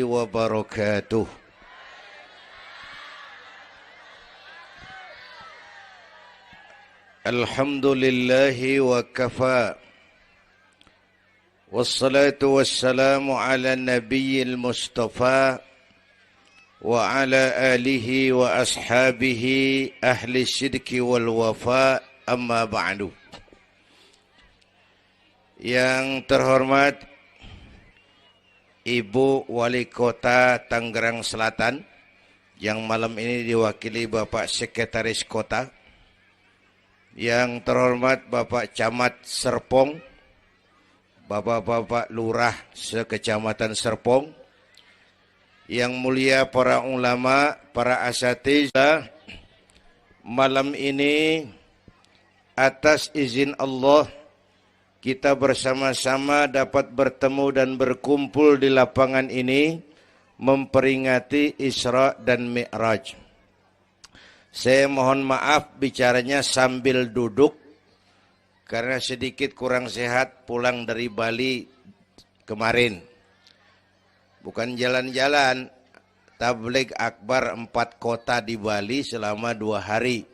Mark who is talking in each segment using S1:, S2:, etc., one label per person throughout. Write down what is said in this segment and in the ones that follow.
S1: wabarakatuh. Alhamdulillahi wa kafa. Wassalatu wassalamu ala nabiyyil mustafa wa ala alihi wa ashabihi ahli sidqi wal wafa, amma ba'du. Yang terhormat Ibu Wali Kota Tangerang Selatan, yang malam ini diwakili Bapak Sekretaris Kota, yang terhormat Bapak Camat Serpong, Bapak-bapak Lurah sekecamatan Serpong, yang mulia para ulama, para asatidzah, malam ini atas izin Allah kita bersama-sama dapat bertemu dan berkumpul di lapangan ini memperingati Isra dan Mi'raj. Saya mohon maaf bicaranya sambil duduk karena sedikit kurang sehat pulang dari Bali kemarin. Bukan jalan-jalan, tabligh akbar 4 kota di Bali selama 2 hari.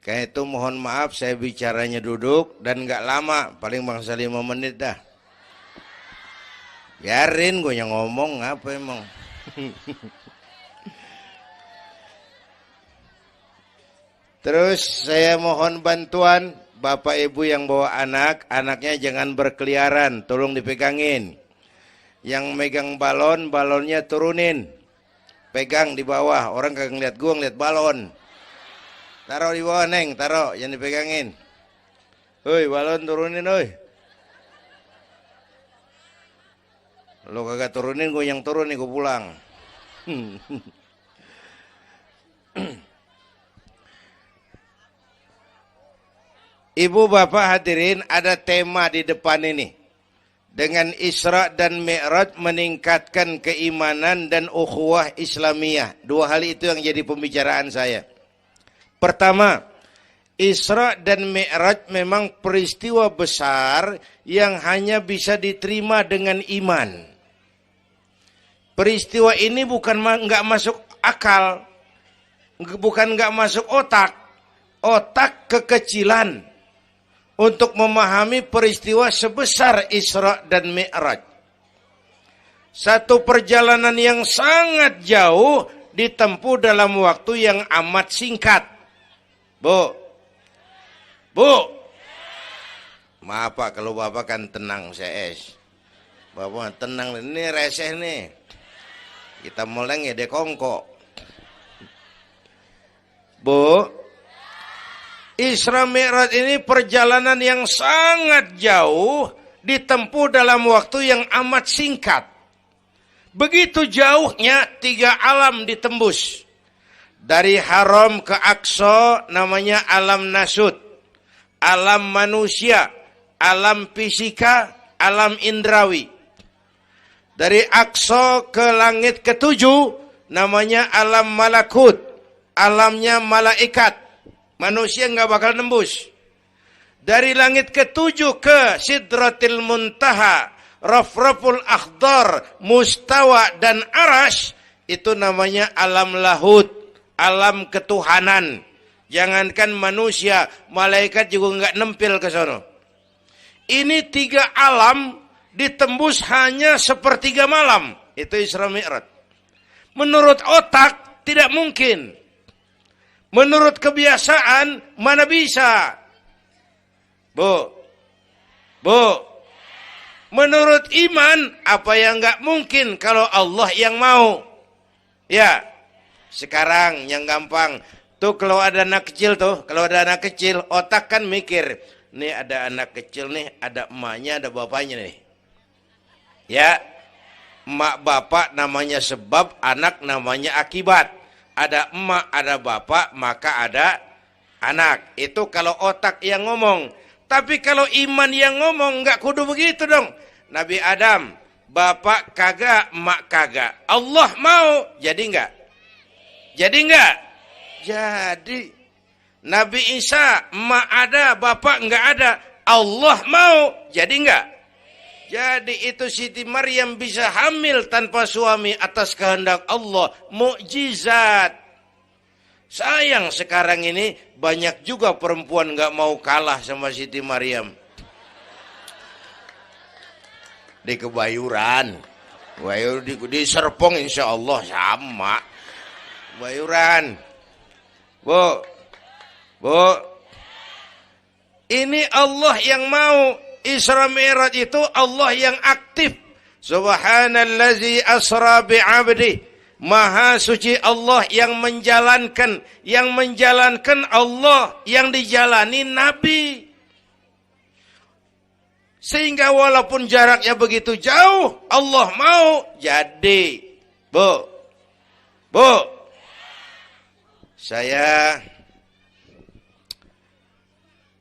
S1: Karena itu mohon maaf saya bicaranya duduk dan gak lama, paling bangsa 5 menit dah. Biarin gue yang ngomong, apa emang. Terus saya mohon bantuan Bapak Ibu yang bawa anak, anaknya jangan berkeliaran, tolong dipegangin. Yang megang balon, balonnya turunin. Pegang di bawah, orang kagak ngeliat gue, ngeliat balon. Taruh di bawah, Neng, taruh, jangan dipegangin. Hoi, balon turunin, hoi. Lo kagak turunin, gue yang turun nih, gue pulang. Ibu bapak hadirin, ada tema di depan ini. Dengan Isra dan Mi'raj meningkatkan keimanan dan ukhuwah Islamiyah. 2 hal itu yang jadi pembicaraan saya. Pertama, Isra dan Mi'raj memang peristiwa besar yang hanya bisa diterima dengan iman. Peristiwa ini bukan nggak masuk akal, bukan nggak masuk otak. Otak kekecilan untuk memahami peristiwa sebesar Isra dan Mi'raj. Satu perjalanan yang sangat jauh ditempuh dalam waktu yang amat singkat. Bu, maaf Pak, kalau Bapak kan tenang CS. Bapak tenang, ini reseh nih. Kita meleng ya dekongko. Bu, Isra Mi'raj ini perjalanan yang sangat jauh ditempuh dalam waktu yang amat singkat. Begitu jauhnya 3 alam ditembus. Dari Haram ke Aqsa namanya alam nasut, alam manusia, alam fisika, alam indrawi. Dari Aqsa ke langit ke-7 namanya alam malakut, alamnya malaikat. Manusia nggak bakal nembus. Dari langit ke-7 ke Sidratil Muntaha, Rafraful Akhdar, Mustawa dan Arash, itu namanya alam lahut, alam ketuhanan. Jangankan manusia, malaikat juga nggak nempel ke sono. Ini 3 alam ditembus hanya sepertiga malam. Itu Isra Mi'raj. Menurut otak tidak mungkin. Menurut kebiasaan mana bisa? Bu. Menurut iman apa yang nggak mungkin kalau Allah yang mau? Ya. Sekarang yang gampang. Tuh kalau ada anak kecil otak kan mikir, nih ada anak kecil nih, ada emaknya, ada bapaknya nih. Ya. Emak bapak namanya sebab, anak namanya akibat. Ada emak, ada bapak, maka ada anak. Itu kalau otak yang ngomong. Tapi kalau iman yang ngomong, nggak kudu begitu dong. Nabi Adam, bapak kagak, emak kagak. Allah mau, jadi nggak? Jadi nggak? Jadi. Nabi Isa, emak ada, bapak nggak ada. Allah mau, jadi nggak? Jadi itu Siti Maryam bisa hamil tanpa suami atas kehendak Allah. Mukjizat. Sayang sekarang ini banyak juga perempuan nggak mau kalah sama Siti Maryam. Di Kebayuran. Di Serpong insya Allah sama. Kebayuran. Bu. Ini Allah yang mau. Isra Mi'raj itu Allah yang aktif. Subhanallazi asra bi'abdi. Maha suci Allah yang menjalankan. Yang menjalankan Allah. Yang dijalani Nabi. Sehingga walaupun jaraknya begitu jauh. Allah mau jadi. Bu. Saya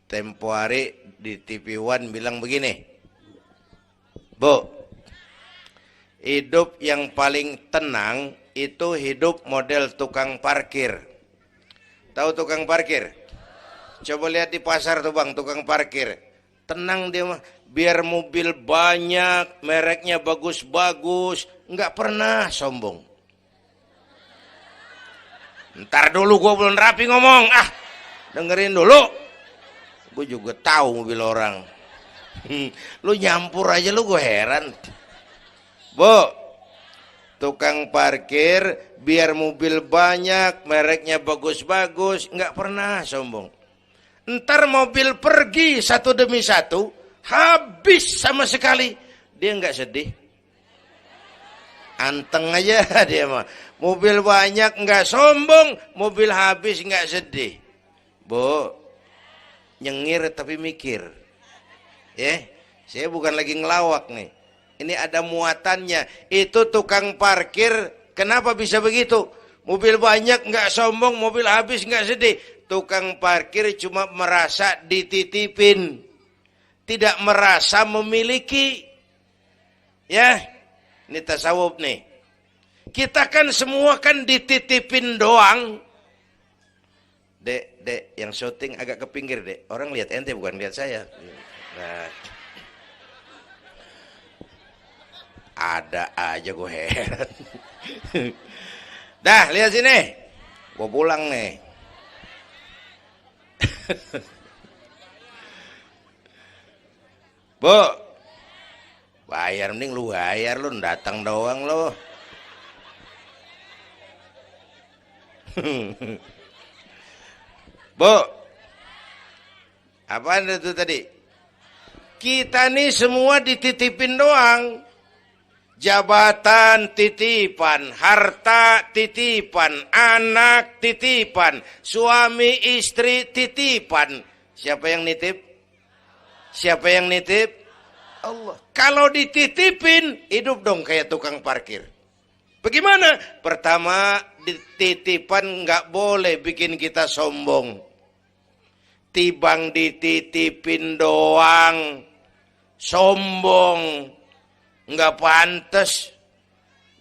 S1: tempo hari di TV One bilang begini, Bu, hidup yang paling tenang itu hidup model tukang parkir. Tahu tukang parkir? Coba lihat di pasar tuh bang, tukang parkir. Tenang dia mah, biar mobil banyak, mereknya bagus-bagus, nggak pernah sombong. Ntar dulu gue belum rapi ngomong, dengerin dulu. Gue juga tahu mobil orang. Lu nyampur aja lu, gue heran. Bu, tukang parkir biar mobil banyak, mereknya bagus-bagus, nggak pernah sombong. Ntar mobil pergi satu demi satu, habis sama sekali, dia nggak sedih. Anteng aja dia mah. Mobil banyak nggak sombong, mobil habis nggak sedih. Bu, nyengir tapi mikir. Ya, saya bukan lagi ngelawak nih. Ini ada muatannya. Itu tukang parkir, kenapa bisa begitu? Mobil banyak nggak sombong, mobil habis nggak sedih. Tukang parkir cuma merasa dititipin, tidak merasa memiliki. Ya, ini tasawuf nih. Kita kan semua kan dititipin doang. Dek, yang syuting agak ke pinggir, Dek. Orang lihat ente bukan lihat saya. Nah. Ada aja gue heran. Dah, lihat sini. Gue pulang nih. Bu. Bayar, mending lu bayar, lu datang doang lu. Bu, apaan itu tadi? Kita nih semua dititipin doang. Jabatan titipan, harta titipan, anak titipan, suami istri titipan. Siapa yang nitip? Siapa yang nitip? Allah. Kalau dititipin, hidup dong kayak tukang parkir. Bagaimana? Pertama, titipan nggak boleh bikin kita sombong. Tibang dititipin doang, sombong, nggak pantas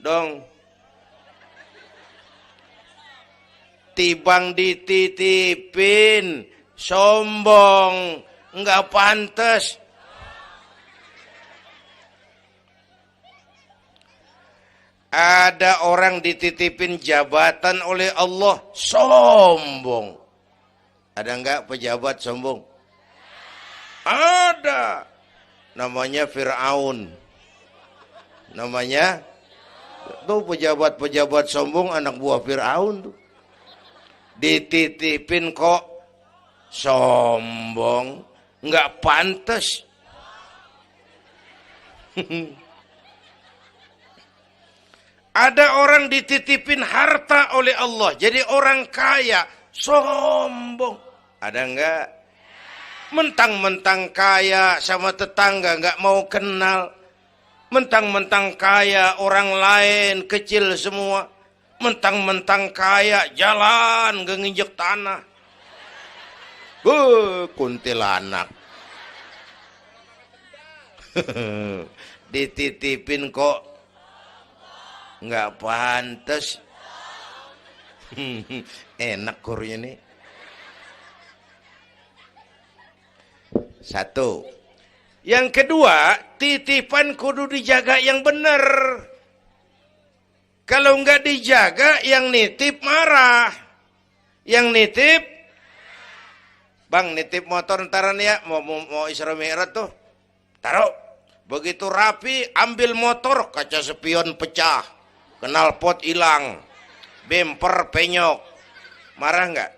S1: dong. Tibang dititipin, sombong, nggak pantas. Ada orang dititipin jabatan oleh Allah, sombong. Ada enggak pejabat sombong? Ada. Namanya Fir'aun. Namanya tuh pejabat-pejabat sombong, anak buah Fir'aun tuh. Dititipin kok sombong, enggak pantas. Ada orang dititipin harta oleh Allah, jadi orang kaya, sombong. Ada enggak? Mentang-mentang kaya sama tetangga enggak mau kenal. Mentang-mentang kaya orang lain kecil semua. Mentang-mentang kaya jalan enggak nginjek tanah. Kuntilanak. Dititipin kok enggak pantas. Enak kurnya nih. Satu, Yang kedua, titipan kudu dijaga yang benar. Kalau enggak dijaga, yang nitip marah. Yang nitip, bang nitip motor ntaran ya, mau Isra Mi'raj tuh. Taruh. Begitu rapi, ambil motor, kaca spion pecah. Knalpot hilang. Bemper penyok. Marah enggak?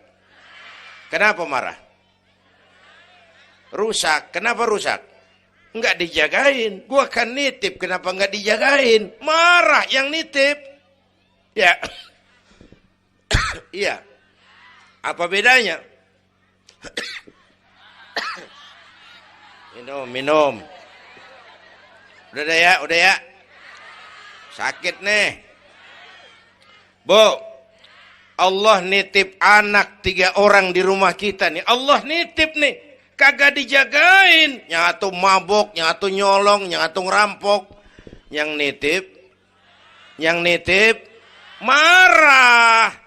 S1: Kenapa marah? Rusak. Kenapa rusak? Enggak dijagain. Gua kan nitip, kenapa enggak dijagain? Marah yang nitip. Ya. Iya. Apa bedanya? Minum. Udah ya. Sakit nih. Bu, Allah nitip anak 3 orang di rumah kita nih. Allah nitip nih. Kagak dijagain. Nyatu mabok, nyatu nyolong, nyatu ngerampok. Yang nitip, marah.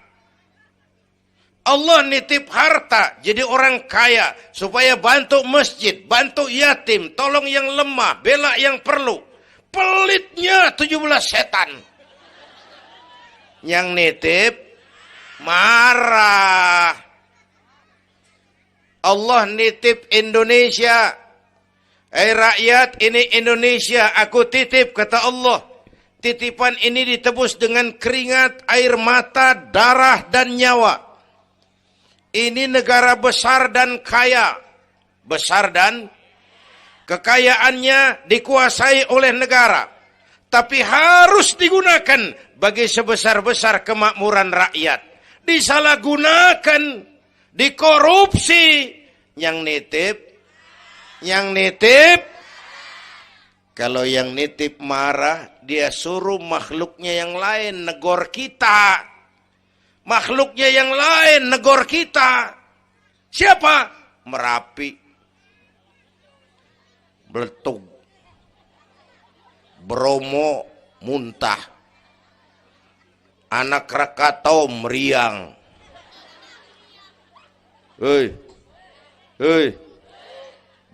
S1: Allah nitip harta, jadi orang kaya. Supaya bantu masjid, bantu yatim, tolong yang lemah, bela yang perlu. Pelitnya 17 setan. Yang nitip, marah. Allah nitip Indonesia. Rakyat, ini Indonesia, aku titip, kata Allah. Titipan ini ditebus dengan keringat, air mata, darah, dan nyawa. Ini negara besar dan kaya. Besar dan kekayaannya dikuasai oleh negara. Tapi harus digunakan bagi sebesar-besar kemakmuran rakyat. Disalahgunakan, dikorupsi. Yang nitip, kalau yang nitip marah, dia suruh makhluknya yang lain negor kita. Makhluknya yang lain negor kita. Siapa? Merapi, Beletug, Bromo, muntah. Anak Krakatau meriang. Hei.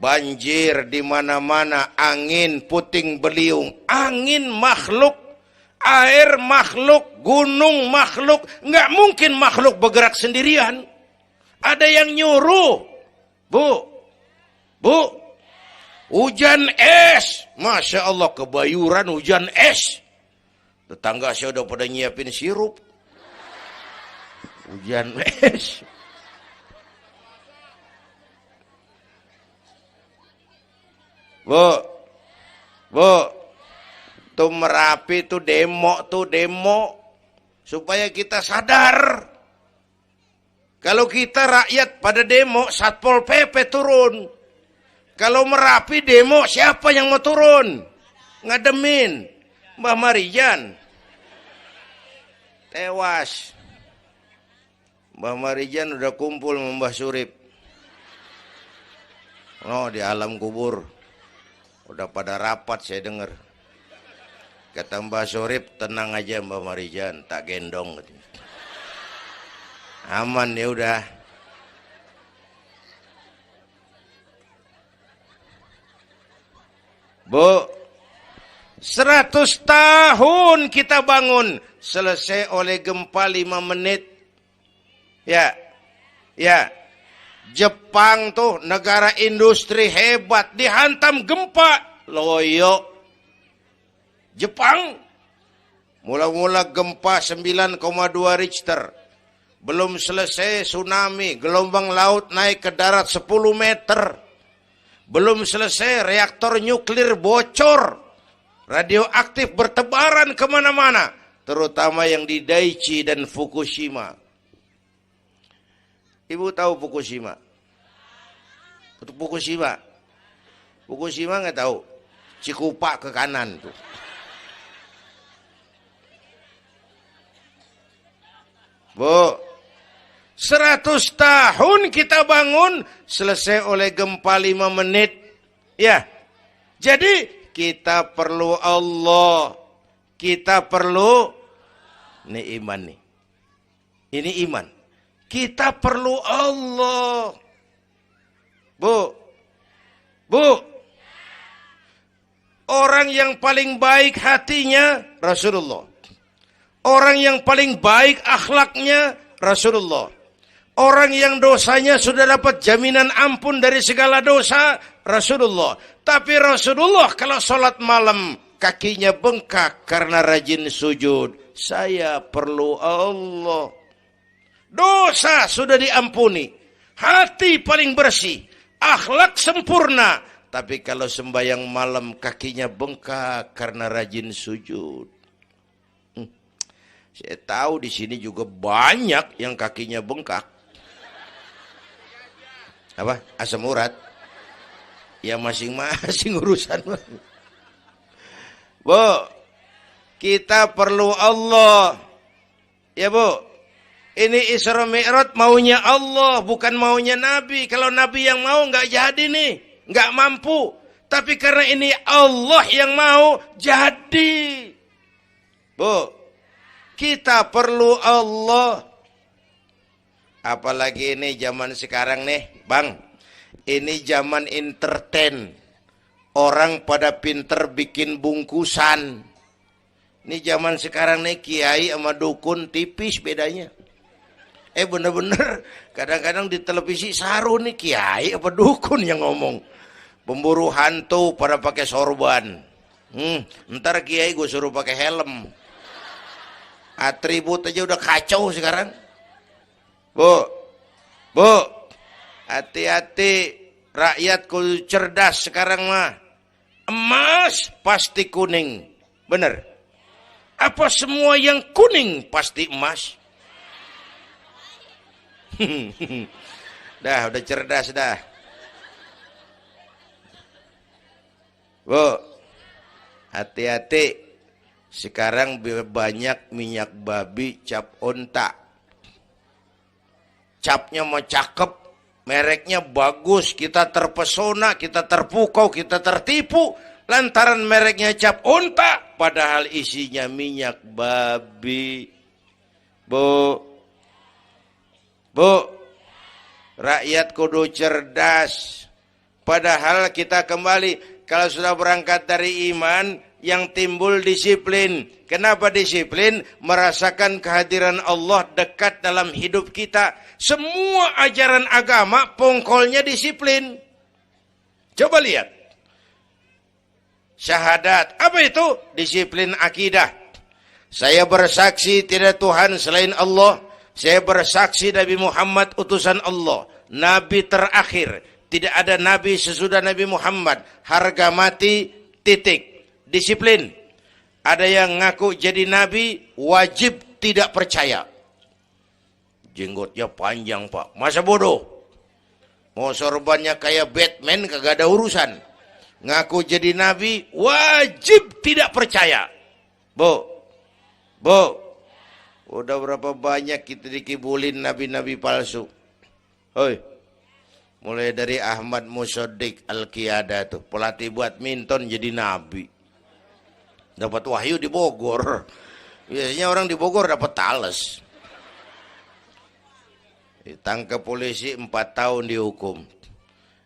S1: Banjir di mana-mana, angin puting beliung, angin makhluk, air makhluk, gunung makhluk, nggak mungkin makhluk bergerak sendirian. Ada yang nyuruh, bu, hujan es, masya Allah kebayuran hujan es. Tetangga saya udah pada nyiapin sirup, hujan es. Bu, tuh Merapi tuh demo, supaya kita sadar. Kalau kita rakyat pada demo, Satpol PP turun. Kalau Merapi demo, siapa yang mau turun? Ngademin, Mbah Marijan. Tewas. Mbah Marijan udah kumpul sama Mbah Surip. Oh, di alam kubur. Udah pada rapat saya dengar. Kata Mbah Surip, tenang aja Mbah Marijan, tak gendong. Aman ya udah. Bu, 100 tahun kita bangun, selesai oleh gempa 5 menit. Ya. Jepang tuh negara industri hebat, dihantam gempa, loyo. Jepang mula-mula gempa 9,2 Richter. Belum selesai tsunami, gelombang laut naik ke darat 10 meter. Belum selesai reaktor nuklir bocor. Radioaktif bertebaran kemana-mana, terutama yang di Daiichi dan Fukushima. Ibu tahu Fukushima? Fukushima nggak tahu. Cikupa ke kanan tuh. Bu, 100 tahun kita bangun, selesai oleh gempa 5 menit. Ya, jadi kita perlu Allah. Kita perlu, ini iman nih. Ini iman. Kita perlu Allah. Bu, Orang yang paling baik hatinya Rasulullah. Orang yang paling baik akhlaknya Rasulullah. Orang yang dosanya sudah dapat jaminan ampun dari segala dosa Rasulullah. Tapi Rasulullah kalau sholat malam kakinya bengkak karena rajin sujud. Saya perlu Allah. Dosa sudah diampuni. Hati paling bersih. Akhlak sempurna. Tapi kalau sembahyang malam kakinya bengkak karena rajin sujud. Saya tahu di sini juga banyak yang kakinya bengkak. Apa? Asam urat. Ya masing-masing urusan. Bu, kita perlu Allah. Ya Bu, ini Isra Mi'raj maunya Allah, bukan maunya Nabi. Kalau Nabi yang mau nggak jadi nih, nggak mampu. Tapi karena ini Allah yang mau, jadi. Bu, kita perlu Allah. Apalagi ini zaman sekarang nih, Bang. Ini zaman entertain. Orang pada pinter bikin bungkusan. Ini zaman sekarang nih kiai sama dukun tipis bedanya. Bener-bener kadang-kadang di televisi saru nih kiai apa dukun yang ngomong. Pemburu hantu pada pakai sorban. Ntar kiai gue suruh pakai helm. Atribut aja udah kacau sekarang. Bu, hati-hati, rakyat kudu cerdas sekarang mah. Emas pasti kuning, bener? Apa semua yang kuning pasti emas? Udah cerdas dah. Bu, hati-hati. Sekarang banyak minyak babi cap onta. Capnya mau cakep, mereknya bagus, kita terpesona, kita terpukau, kita tertipu. Lantaran mereknya cap onta, padahal isinya minyak babi. Bu, rakyat kudu cerdas. Padahal kita kembali, kalau sudah berangkat dari iman, yang timbul disiplin. Kenapa disiplin? Merasakan kehadiran Allah dekat dalam hidup kita. Semua ajaran agama pongkolnya disiplin. Coba lihat. Syahadat. Apa itu? Disiplin akidah. Saya bersaksi tidak Tuhan selain Allah. Saya bersaksi Nabi Muhammad utusan Allah. Nabi terakhir. Tidak ada Nabi sesudah Nabi Muhammad. Harga mati, titik. Disiplin. Ada yang ngaku jadi nabi, wajib tidak percaya. Jenggotnya panjang Pak, masa bodoh. Mau sorbannya kayak Batman, kagak ada urusan. Ngaku jadi nabi, wajib tidak percaya. Bu, udah berapa banyak kita dikibulin nabi-nabi palsu. Hoi, mulai dari Ahmad Musaddiq Al-Qiyada tuh, pelatih badminton jadi nabi. Dapat wahyu di Bogor. Biasanya orang di Bogor dapat tales. Ditangkap polisi 4 tahun dihukum.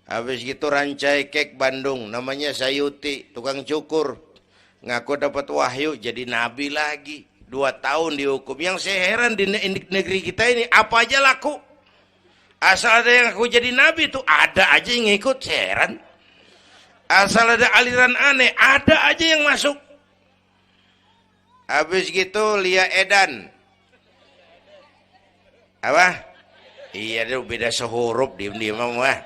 S1: Habis gitu Rancai Kek Bandung, namanya Sayuti, tukang cukur. Ngaku dapat wahyu jadi nabi lagi. 2 tahun dihukum. Yang saya heran di negeri kita ini apa aja laku. Asal ada yang ngaku jadi nabi tuh ada aja yang ngikut, saya heran. Asal ada aliran aneh, ada aja yang masuk. Habis gitu Lia Edan. Apa? Iya dia beda sehuruf diem-diem mah.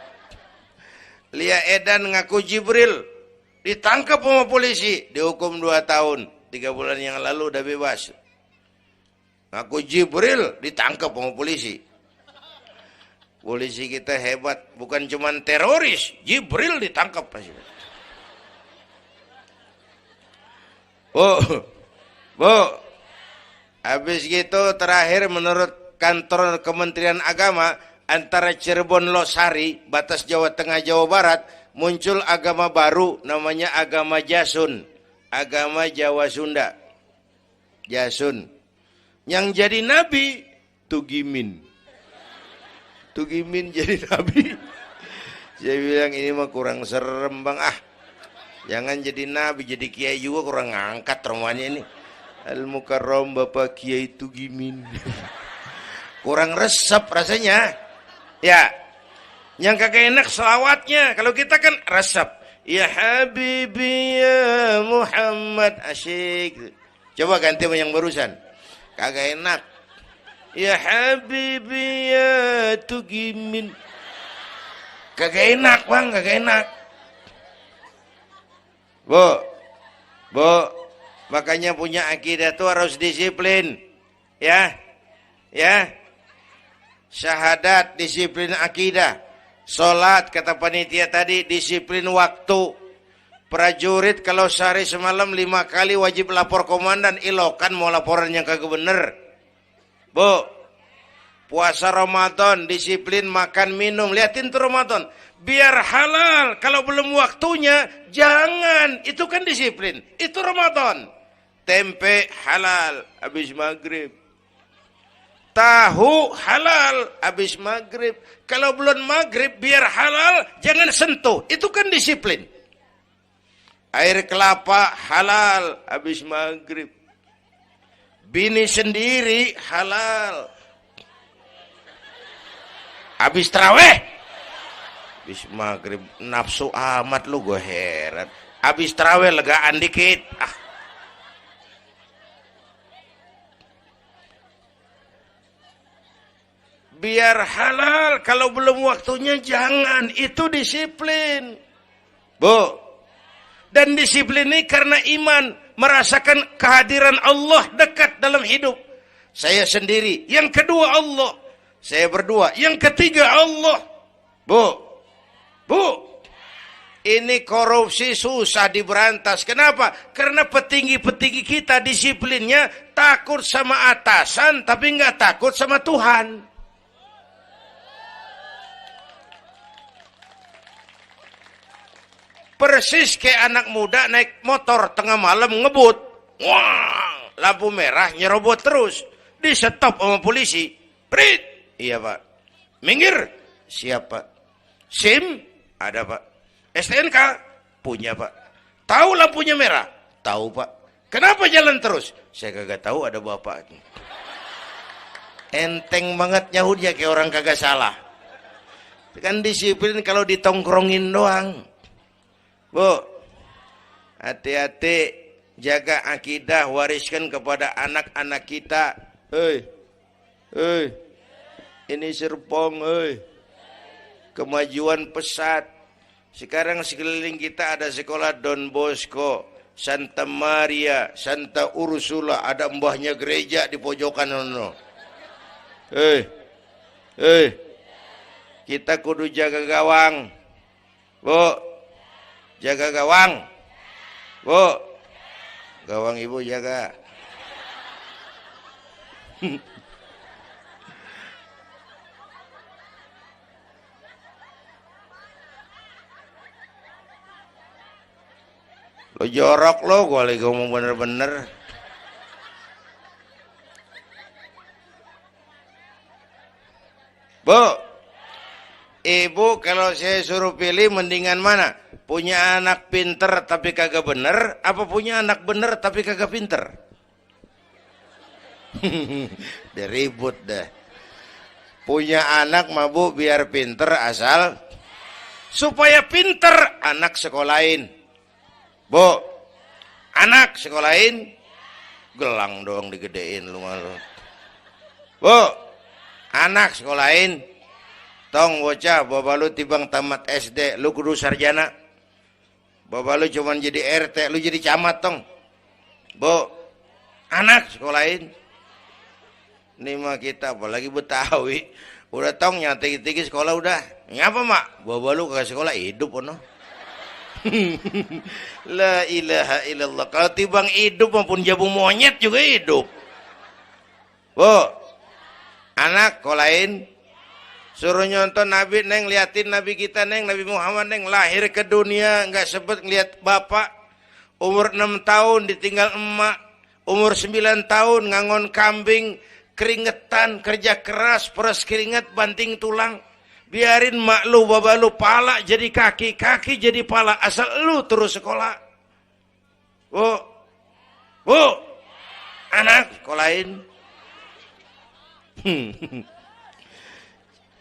S1: Lia Edan ngaku Jibril. Ditangkap sama polisi, dihukum 2 tahun. 3 bulan yang lalu udah bebas. Ngaku Jibril, ditangkap sama polisi. Polisi kita hebat, bukan cuman teroris, Jibril ditangkap pasti. Bu, habis gitu terakhir menurut kantor Kementerian Agama, antara Cirebon Losari, batas Jawa Tengah Jawa Barat, muncul agama baru namanya agama Jasun. Agama Jawa Sunda. Jasun. Yang jadi nabi Tugimin. Tugimin jadi nabi. Saya bilang ini mah kurang serem Bang. Jangan jadi nabi, jadi kiai juga kurang ngangkat rumahnya ini. Al-Mukarram Bapak Kiai Tugimin. Kurang resep rasanya. Ya. Yang kagak enak selawatnya. Kalau kita kan resep. Ya Habibi ya Muhammad, asyik. Coba ganti sama yang barusan. Kagak enak. Ya Habibi ya Tugimin. Kagak enak bang, kagak enak. Bu, makanya punya akidah tuh harus disiplin. Ya, syahadat disiplin akidah. Sholat kata panitia tadi disiplin waktu. Prajurit kalau sehari semalam 5 kali wajib lapor komandan, ilokan mau laporan yang kagak bener. Bu, puasa Ramadan disiplin makan minum. Liatin tuh Ramadan. Biar halal, kalau belum waktunya jangan, itu kan disiplin, itu Ramadan. Tempe halal habis maghrib, tahu halal habis maghrib, kalau belum maghrib biar halal jangan sentuh, itu kan disiplin. Air kelapa halal habis maghrib, bini sendiri halal habis taraweh. Habis maghrib nafsu amat lu, gue heran. Habis tarawih legaan dikit. Biar halal, kalau belum waktunya jangan. Itu disiplin. Bu. Dan disiplin ini karena iman, merasakan kehadiran Allah dekat dalam hidup. Saya sendiri, yang kedua Allah. Saya berdua, yang ketiga Allah. Bu, ini korupsi susah diberantas. Kenapa? Karena petinggi-petinggi kita disiplinnya takut sama atasan, tapi nggak takut sama Tuhan. Persis kayak anak muda naik motor tengah malam ngebut. Wah, lampu merah nyerobot terus. Di stop sama polisi. Prit. Iya pak. Minggir. Siapa? SIM? Ada pak. STNK? Punya pak. Tahu lampunya merah? Tahu pak. Kenapa jalan terus? Saya kagak tahu, ada bapak. Enteng banget nyahutnya kayak orang kagak salah. Kan disiplin kalau ditongkrongin doang. Bu, hati-hati, jaga akidah, wariskan kepada anak-anak kita. Hei, ini Serpong, kemajuan pesat. Sekarang sekeliling kita ada sekolah Don Bosco, Santa Maria, Santa Ursula, ada mbahnya gereja di pojokan ono. Kita kudu jaga gawang. Bu, jaga gawang. Bu, gawang ibu jaga. Lo jorok lo, gue lagi ngomong bener-bener. Bu, ibu kalau saya suruh pilih mendingan mana? Punya anak pinter tapi kagak bener, apa punya anak bener tapi kagak pinter? Udah ribut dah. Punya anak mah bu biar pinter, asal supaya pinter anak sekolahin. Bu, anak sekolahin, gelang doang digedein lu malu. Bu, anak sekolahin, tong bocah, bapak lu tibang tamat SD, lu kudu sarjana. Bapak lu cuman jadi RT, lu jadi camat tong. Bu, anak sekolahin. Ini mah kita apalagi Betawi, udah tong nyantai-tinggi sekolah udah. Ngapa mak? Bapak lu kagak sekolah hidup ono. La ilaha illallah. Kalau tibang hidup maupun jabu monyet juga hidup. Bu, anak sekolahin. Suruh nyonton Nabi neng, liatin Nabi kita neng, Nabi Muhammad neng, lahir ke dunia nggak sempet ngeliat bapak, umur 6 tahun ditinggal emak, umur 9 tahun ngangon kambing, keringetan, kerja keras, peres keringet, banting tulang, Biarin mak lu, baba lu, pala jadi kaki, kaki jadi pala, asal lu terus sekolah. Bu, anak sekolahin.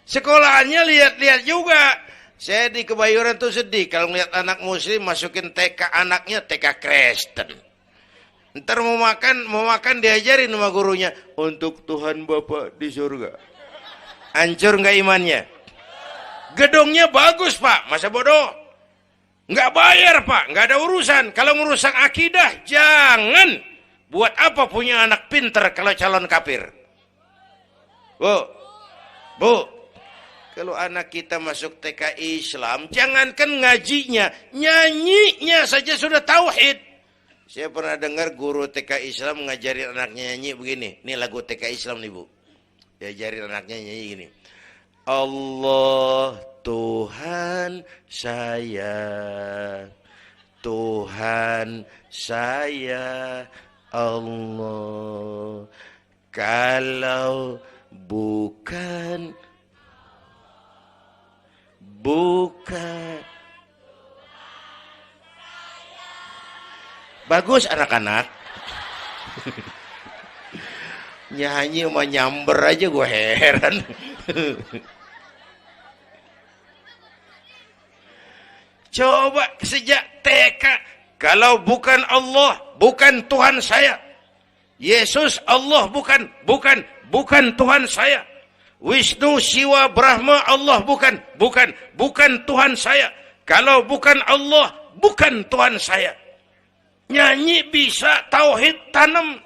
S1: Sekolahannya lihat-lihat juga. Saya di Kebayoran tuh sedih kalau ngeliat anak muslim masukin TK, anaknya TK Kristen. Ntar mau makan diajarin sama gurunya untuk Tuhan Bapa di surga. Hancur nggak imannya? Gedungnya bagus Pak, masa bodoh? Nggak bayar Pak, nggak ada urusan. Kalau merusak akidah, jangan. Buat apa punya anak pinter kalau calon kafir? Bu, kalau anak kita masuk TK Islam, jangankan ngajinya, nyanyinya saja sudah tauhid. Saya pernah dengar guru TK Islam ngajarin anaknya nyanyi begini. Ini lagu TK Islam nih Bu. Diajarin anaknya nyanyi gini. Allah Tuhan saya, Tuhan saya Allah. Kalau bukan bagus anak-anak. Nyanyi sama nyamber aja gue heran. Coba sejak TK, kalau bukan Allah, bukan Tuhan saya. Yesus Allah bukan Tuhan saya. Wisnu, Siwa, Brahma, Allah bukan Tuhan saya. Kalau bukan Allah, bukan Tuhan saya. Nyanyi bisa, tauhid tanam.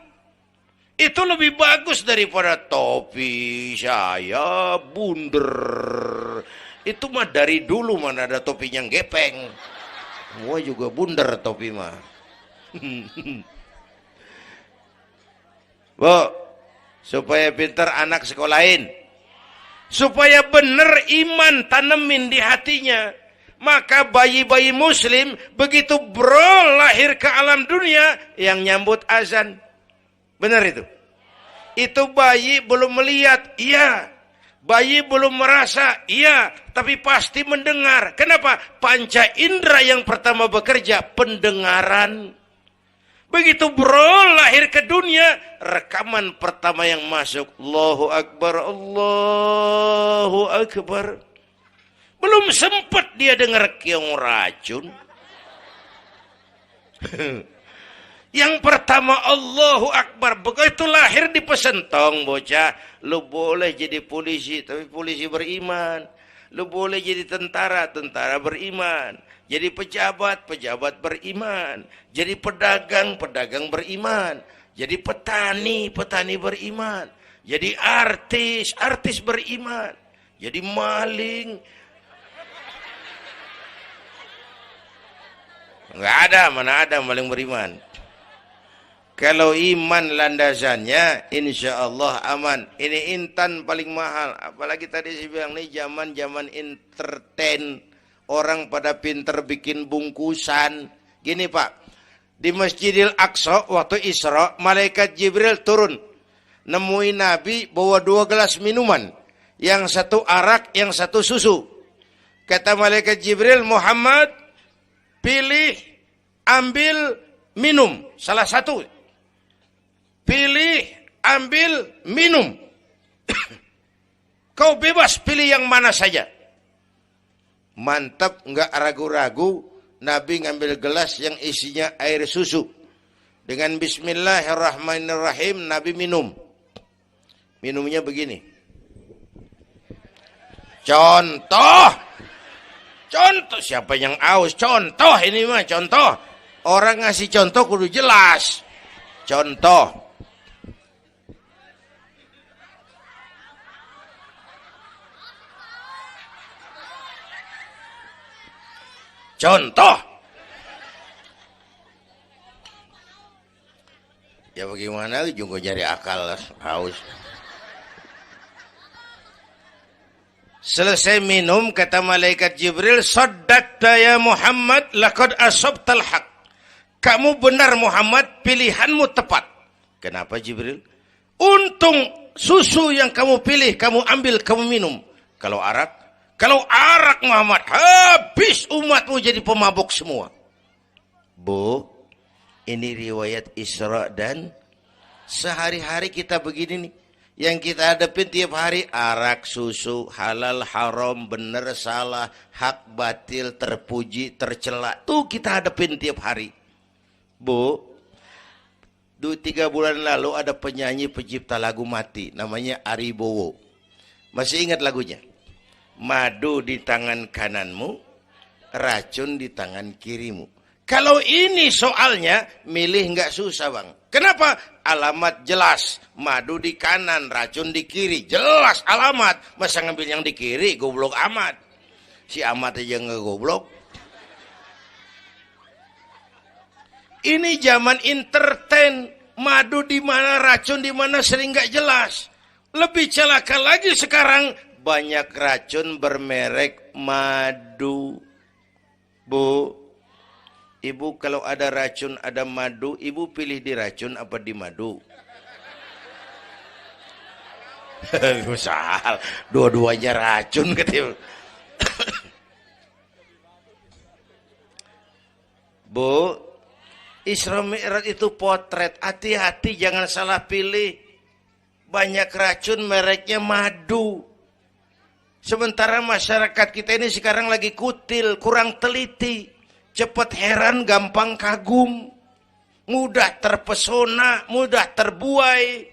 S1: Itu lebih bagus daripada topi saya bunder. Itu mah dari dulu mana ada topinya gepeng. Semua juga bunder topi mah. Bu, supaya pintar anak sekolahin. Supaya benar iman tanemin di hatinya. Maka bayi-bayi muslim begitu lahir ke alam dunia yang nyambut azan. Benar itu? Itu bayi belum melihat, iya. Bayi belum merasa, iya, tapi pasti mendengar. Kenapa? Panca indera yang pertama bekerja, pendengaran. Begitu lahir ke dunia, rekaman pertama yang masuk, Allahu Akbar, Allahu Akbar. Belum sempat dia dengar keong racun. Yang pertama Allahu Akbar. Begitu lahir dipesentong bocah. Lu boleh jadi polisi, tapi polisi beriman. Lu boleh jadi tentara, tentara beriman. Jadi pejabat, pejabat beriman. Jadi pedagang, pedagang beriman. Jadi petani, petani beriman. Jadi artis, artis beriman. Jadi maling. Enggak ada, mana ada maling beriman. Kalau iman landasannya, insya Allah aman. Ini intan paling mahal. Apalagi tadi saya bilang, ini zaman entertain. Orang pada pinter bikin bungkusan. Gini Pak, di Masjidil Aqsa waktu Isra, malaikat Jibril turun. Nemuin Nabi bawa 2 gelas minuman. Yang satu arak, yang satu susu. Kata malaikat Jibril, Muhammad, pilih, ambil, minum. Salah satu. Pilih, ambil, minum. Kau bebas pilih yang mana saja. Mantap, enggak ragu-ragu. Nabi ngambil gelas yang isinya air susu. Dengan bismillahirrahmanirrahim, Nabi minum. Minumnya begini. Contoh. Contoh, siapa yang aus? Contoh ini mah, contoh. Orang ngasih contoh kudu jelas. Contoh. Contoh. Ya bagaimana juga cari akal haus. Selesai minum kata malaikat Jibril, "Shaddaqta ya Muhammad, laqad asabtal haq." Kamu benar Muhammad, pilihanmu tepat. Kenapa Jibril? Untung susu yang kamu pilih, kamu ambil, kamu minum. Kalau arak, Kalau arak Muhammad, habis umatmu jadi pemabuk semua. Bu, ini riwayat Isra dan sehari-hari kita begini nih. Yang kita hadapin tiap hari arak, susu, halal, haram, benar, salah, hak, batil, terpuji, tercela. Tuh kita hadapin tiap hari. Bu, 3 bulan lalu ada penyanyi pencipta lagu mati. Namanya Ari Bowo. Masih ingat lagunya? Madu di tangan kananmu, racun di tangan kirimu. Kalau ini soalnya, milih nggak susah bang. Kenapa? Alamat jelas. Madu di kanan, racun di kiri. Jelas alamat. Masa ngambil yang di kiri, goblok amat. Si amat aja nggak goblok. Ini zaman entertain. Madu di mana, racun di mana sering nggak jelas. Lebih celaka lagi sekarang, banyak racun bermerek madu. Bu, ibu kalau ada racun, ada madu, ibu pilih di racun apa di madu? Misal, dua-duanya racun gitu. Bu, Isra Mi'raj itu potret. Hati-hati jangan salah pilih. Banyak racun mereknya madu. Sementara masyarakat kita ini sekarang lagi kutil, kurang teliti. Cepat heran, gampang kagum. Mudah terpesona, mudah terbuai.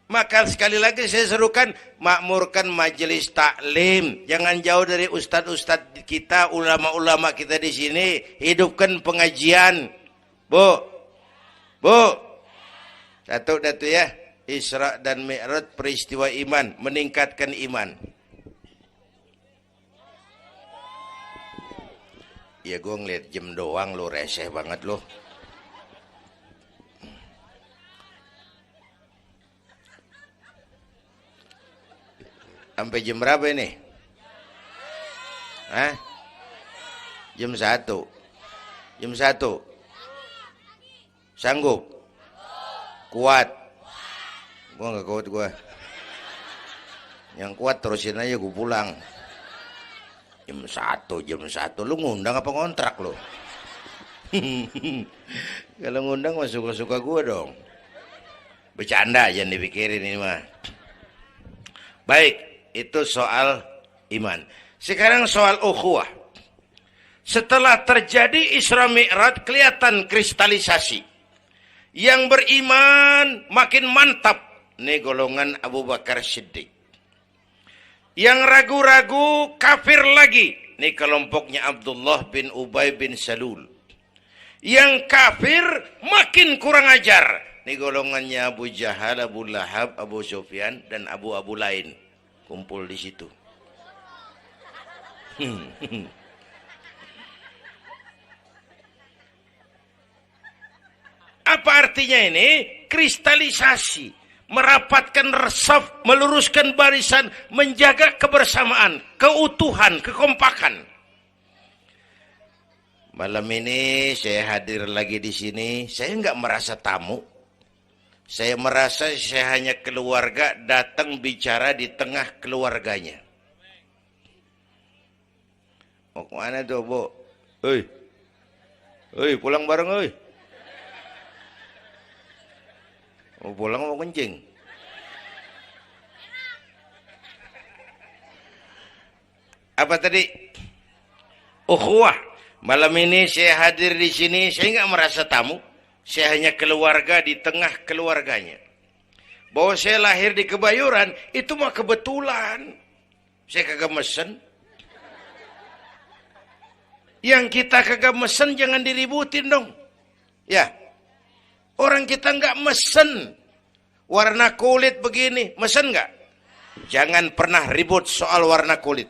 S1: Maka sekali lagi saya serukan, makmurkan majelis taklim. Jangan jauh dari ustadz-ustadz kita, ulama-ulama kita di sini. Hidupkan pengajian. Bu, satu ya. Isra dan Mi'raj peristiwa iman, meningkatkan iman. Ya gue ngeliat jam doang lo, reseh banget lo. Sampai jam berapa ini? Hah? Jam 1. Jam 1. Sanggup? Kuat? Gua nggak kuat gua. Yang kuat terusin aja, gua pulang. Jam 1. Lu ngundang apa ngontrak lu? Kalau ngundang mah suka-suka gua dong. Bercanda, jangan dipikirin ini mah. Baik, itu soal iman. Sekarang soal ukhuwah. Setelah terjadi Isra Mi'raj, kelihatan kristalisasi. Yang beriman makin mantap. Ini golongan Abu Bakar Siddiq. Yang ragu-ragu kafir lagi. Ini kelompoknya Abdullah bin Ubay bin Salul. Yang kafir makin kurang ajar. Ini golongannya Abu Jahal, Abu Lahab, Abu Sufyan, dan Abu lain. Kumpul di situ. Apa artinya ini? Kristalisasi. Merapatkan resaf, meluruskan barisan, menjaga kebersamaan, keutuhan, kekompakan. Malam ini saya hadir lagi di sini. Saya nggak merasa tamu. Saya merasa saya hanya keluarga datang bicara di tengah keluarganya. Mau kemana tuh, Bu? Hei, pulang bareng, hei. Mau pulang mau kencing. Apa tadi? Ukhuwah. Malam ini saya hadir di sini, saya nggak merasa tamu. Saya hanya keluarga di tengah keluarganya. Bahwa saya lahir di Kebayoran, itu mah kebetulan. Saya kagak mesen. Yang kita kagak mesen jangan diributin dong. Ya. Orang kita nggak mesen warna kulit begini, mesen nggak? Jangan pernah ribut soal warna kulit.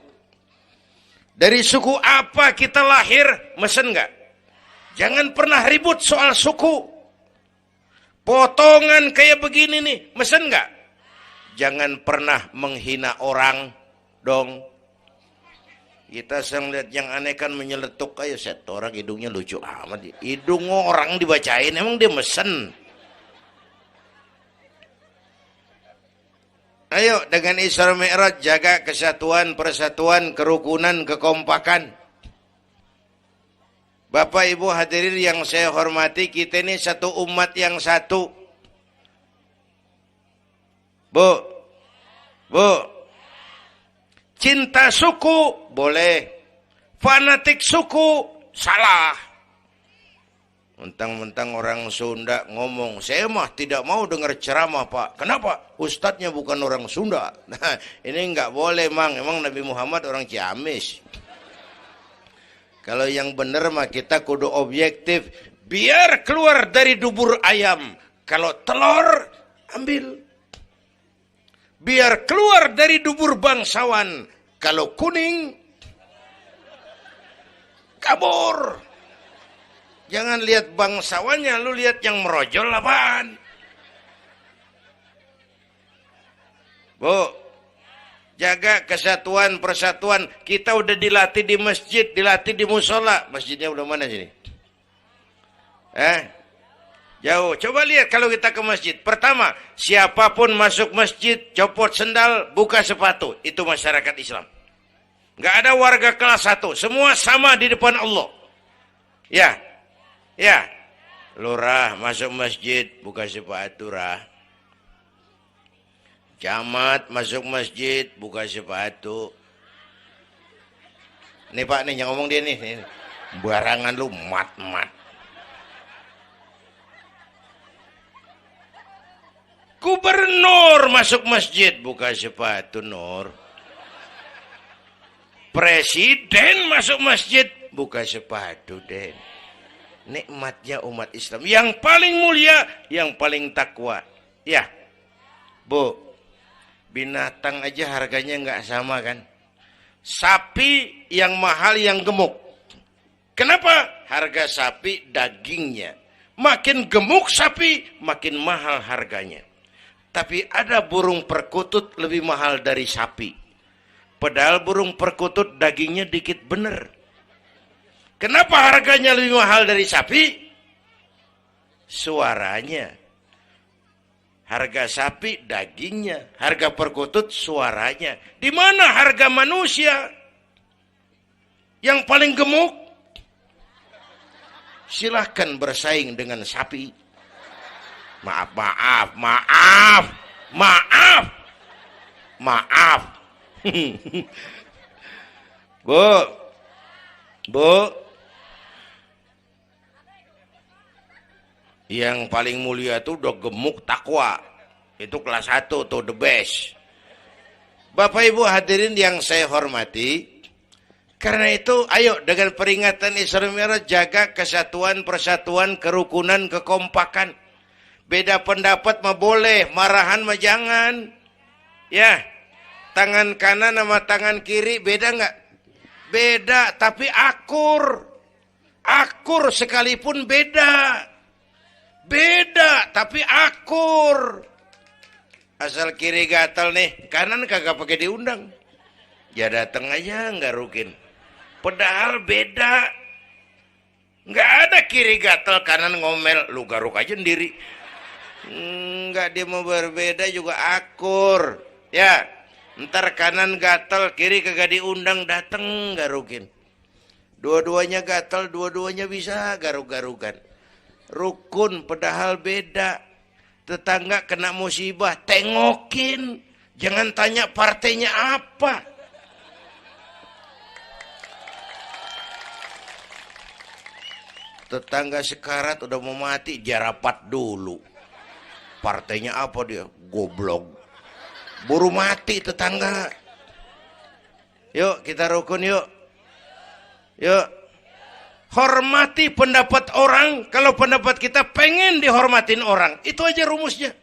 S1: Dari suku apa kita lahir, mesen nggak? Jangan pernah ribut soal suku. Potongan kayak begini nih, mesen nggak? Jangan pernah menghina orang dong. Kita sering lihat yang aneh kan menyeletuk aja, set orang hidungnya lucu amat. Hidung orang dibacain, emang dia mesen. Ayo dengan Isra Mi'raj jaga kesatuan, persatuan, kerukunan, kekompakan. Bapak Ibu hadirin yang saya hormati, kita ini satu umat yang satu. Bu, cinta suku boleh, fanatik suku salah. Mentang-mentang orang Sunda ngomong, saya mah tidak mau dengar ceramah Pak. Kenapa? Ustadznya bukan orang Sunda. Nah, ini nggak boleh Mang. Emang Nabi Muhammad orang Ciamis. Kalau yang benar mah kita kudu objektif. Biar keluar dari dubur ayam. Kalau telur, ambil. Biar keluar dari dubur bangsawan. Kalau kuning, kabur. Jangan lihat bangsawannya, lu lihat yang merojol apaan. Bu, jaga kesatuan, persatuan. Kita udah dilatih di masjid, dilatih di musola. Masjidnya udah mana sini? Jauh. Coba lihat kalau kita ke masjid. Pertama, siapapun masuk masjid, copot sendal, buka sepatu. Itu masyarakat Islam. Nggak ada warga kelas 1. Semua sama di depan Allah. Ya, lurah masuk masjid, buka sepatu rah. Camat masuk masjid, buka sepatu. Nih Pak, nih yang ngomong dia nih. Barangan lu mat-mat. Gubernur masuk masjid, buka sepatu Nur. Presiden masuk masjid, buka sepatu Den. Nikmatnya umat Islam yang paling mulia, yang paling takwa. Ya, Bu, binatang aja harganya nggak sama kan? Sapi yang mahal yang gemuk. Kenapa? Harga sapi dagingnya. Makin gemuk sapi, makin mahal harganya. Tapi ada burung perkutut lebih mahal dari sapi. Padahal burung perkutut dagingnya dikit bener. Kenapa harganya lebih mahal dari sapi? Suaranya. Harga sapi dagingnya, harga perkutut suaranya. Di mana harga manusia yang paling gemuk? Silahkan bersaing dengan sapi. Maaf. Bu, yang paling mulia itu udah gemuk takwa. Itu kelas 1 tuh the best. Bapak Ibu hadirin yang saya hormati. Karena itu ayo dengan peringatan Isra Mi'raj jaga kesatuan, persatuan, kerukunan, kekompakan. Beda pendapat mah boleh, marahan mah jangan. Ya, tangan kanan sama tangan kiri beda nggak? Beda, tapi akur. Akur sekalipun beda. Beda, tapi akur. Asal kiri gatal nih, kanan kagak pakai diundang. Ya datang aja nggak rukin. Padahal beda. Nggak ada kiri gatal, kanan ngomel. Lu garuk aja sendiri. Nggak, dia mau berbeda juga akur. Ya, ntar kanan gatal, kiri kagak diundang, datang garukin. Dua-duanya gatal, dua-duanya bisa garuk-garukan. Rukun padahal beda. Tetangga kena musibah, tengokin. Jangan tanya partainya apa. Tetangga sekarat udah mau mati, jarapat dulu. Partainya apa dia? Goblok. Buru mati tetangga. Yuk kita rukun yuk. Yuk. Hormati pendapat orang. Kalau pendapat kita pengen dihormatin orang. Itu aja rumusnya.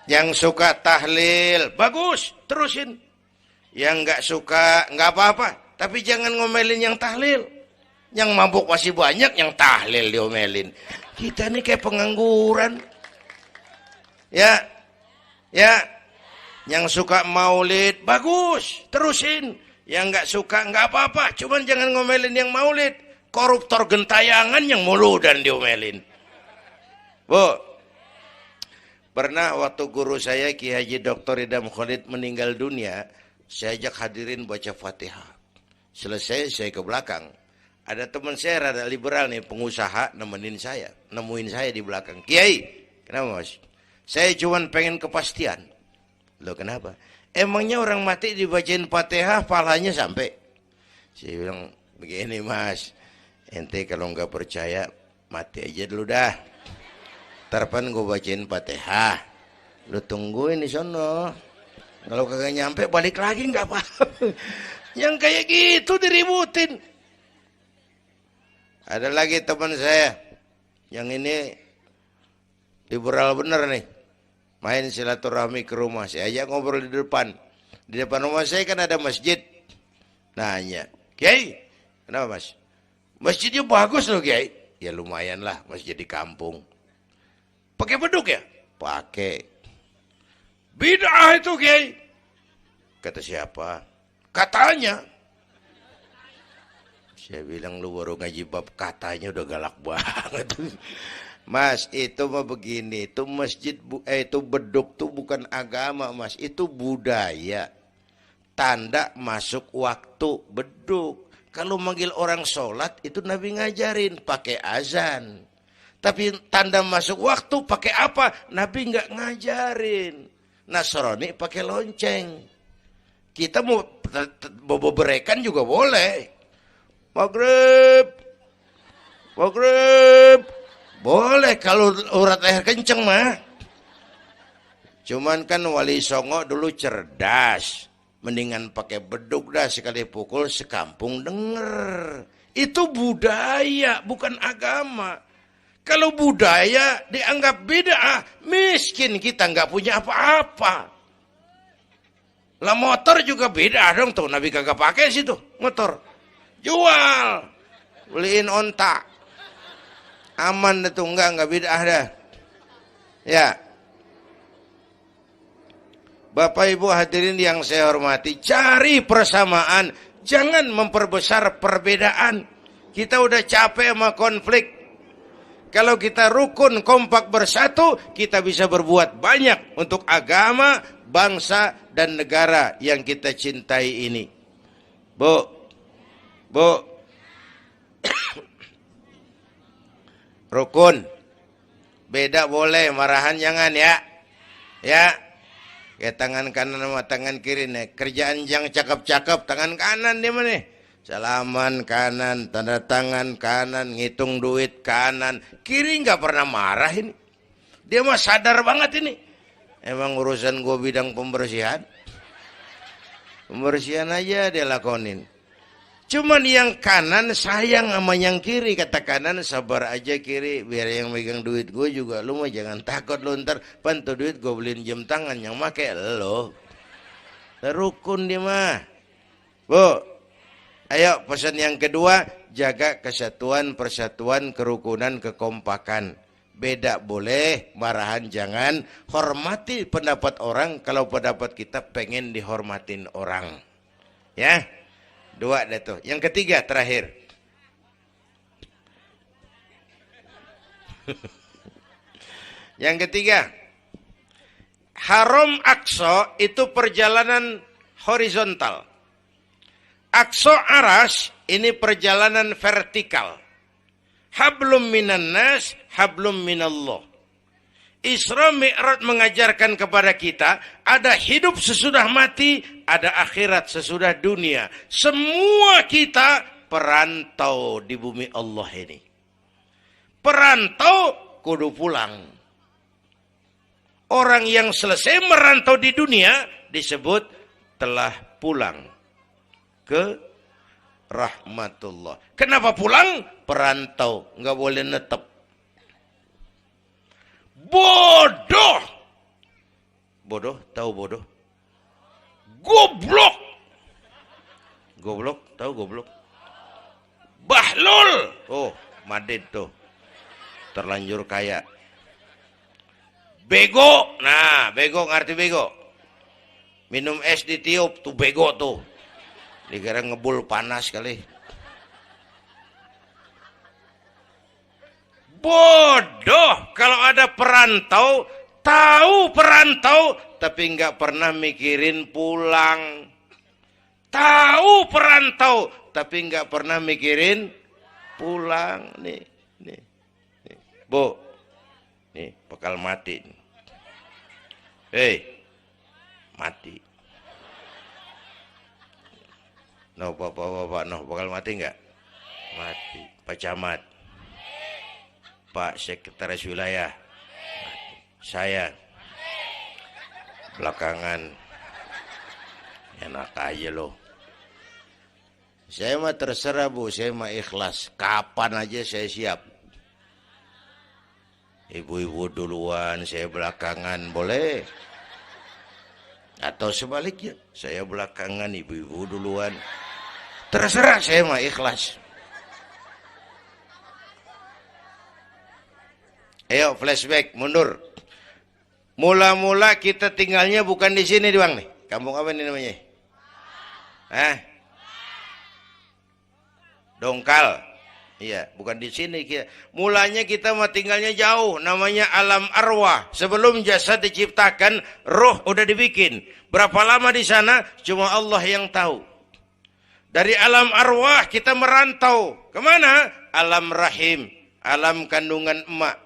S1: Yang suka tahlil, bagus, terusin. Yang nggak suka, nggak apa-apa. Tapi jangan ngomelin yang tahlil. Yang mabuk masih banyak, yang tahlil diomelin. Kita nih kayak pengangguran. Ya. Yang suka maulid, bagus, terusin. Yang nggak suka nggak apa-apa, cuman jangan ngomelin yang maulid. Koruptor gentayangan yang mulu dan diomelin. Bu, Pernah waktu guru saya Ki Haji Dr. Idam Khalid meninggal dunia, saya ajak hadirin baca Fatihah. Selesai saya ke belakang. Ada teman saya rada liberal nih, pengusaha nemuin saya di belakang. Kiai, kenapa Mas? Saya cuma pengen kepastian. Loh kenapa? Emangnya orang mati dibacain Fatihah pahalanya sampai? Saya bilang begini Mas, ente kalau nggak percaya mati aja dulu dah. Tarpan gue bacain Fatihah. Lu tungguin di sono. Kalau kagak nyampe balik lagi nggak apa-apa. Yang kayak gitu diributin. Ada lagi teman saya, yang ini liberal bener nih. Main silaturahmi ke rumah, saya ajak ngobrol di depan. Di depan rumah saya kan ada masjid. Nanya, Kiai, kenapa Mas? Masjidnya bagus loh Kiai. Ya lumayan lah, masjid di kampung. Pakai beduk ya? Pakai. Bid'ah itu Kiai. Kata siapa? Katanya. Saya bilang lu baru ngaji bab katanya udah galak banget. Mas, itu mah begini, itu masjid, itu beduk tuh bukan agama Mas, itu budaya. Tanda masuk waktu beduk. Kalau manggil orang sholat, itu Nabi ngajarin, pakai azan. Tapi tanda masuk waktu pakai apa? Nabi nggak ngajarin. Nasrani pakai lonceng. Kita mau berekan juga boleh. Maghrib. Boleh kalau urat leher kenceng mah. Cuman kan Wali Songo dulu cerdas. Mendingan pakai beduk dah, sekali pukul sekampung denger. Itu budaya, bukan agama. Kalau budaya dianggap bid'ah, miskin kita nggak punya apa-apa. Lah motor juga bid'ah dong tuh, Nabi kagak pakai situ motor. Jual, beliin onta. Aman dah tuh, enggak bid'ah dah. Ya. Bapak Ibu hadirin yang saya hormati, cari persamaan, jangan memperbesar perbedaan. Kita udah capek sama konflik. Kalau kita rukun kompak bersatu, kita bisa berbuat banyak untuk agama, bangsa, dan negara yang kita cintai ini. Bu, rukun, beda boleh, marahan jangan ya. Ya. Ya tangan kanan sama tangan kiri nih. Kerjaan yang cakep-cakep tangan kanan dia mana nih. Salaman kanan, tanda tangan kanan, ngitung duit kanan. Kiri nggak pernah marah ini. Dia mah sadar banget ini. Emang urusan gue bidang pembersihan. Pembersihan aja dia lakonin. Cuman yang kanan sayang sama yang kiri. Kata kanan sabar aja kiri. Biar yang megang duit gue juga. Lu mah jangan takut lu ntar. Pantu duit gue beliin jam tangan. Yang make lo. Rukun dia mah. Bu. Ayo pesan yang kedua. Jaga kesatuan, persatuan, kerukunan, kekompakan. Beda boleh. Marahan jangan. Hormati pendapat orang. Kalau pendapat kita pengen dihormatin orang. Ya. Dua dah tuh. Yang ketiga terakhir. Yang ketiga. Haram Aqsa itu perjalanan horizontal. Aqsa Arash ini perjalanan vertikal. Hablum minan nas, hablum minallah. Isra Mi'raj mengajarkan kepada kita, ada hidup sesudah mati, ada akhirat sesudah dunia. Semua kita perantau di bumi Allah ini. Perantau kudu pulang. Orang yang selesai merantau di dunia disebut telah pulang ke rahmatullah. Kenapa pulang? Perantau, nggak boleh netep. Bodoh. Bodoh, tahu bodoh? Goblok. Goblok, tahu goblok? Bahlul. Oh, Madid tuh. Terlanjur kaya. Bego. Nah, bego ngerti bego? Minum es ditiup tuh bego tuh. Dikira ngebul panas kali. Bodoh. Kalau ada perantau Tahu perantau tapi nggak pernah mikirin pulang. Tahu perantau tapi nggak pernah mikirin pulang. Nih. Bu, nih bakal mati. Hei, mati. No, bapak, no, bakal mati nggak? Mati. Pak Camat, Pak Sekretaris Wilayah, saya belakangan enak aja loh. Saya mah terserah Bu, saya mah ikhlas. Kapan aja saya siap. Ibu-ibu duluan, saya belakangan, boleh. Atau sebaliknya, saya belakangan, ibu-ibu duluan. Terserah, saya mah ikhlas. Ayo flashback, mundur. Mula-mula kita tinggalnya bukan di sini doang nih. Kampung apa ini namanya? Dongkal. Iya, bukan di sini kita. Mulanya kita mah tinggalnya jauh, namanya alam arwah. Sebelum jasad diciptakan, roh udah dibikin. Berapa lama di sana? Cuma Allah yang tahu. Dari alam arwah kita merantau. Kemana? Alam rahim, alam kandungan emak.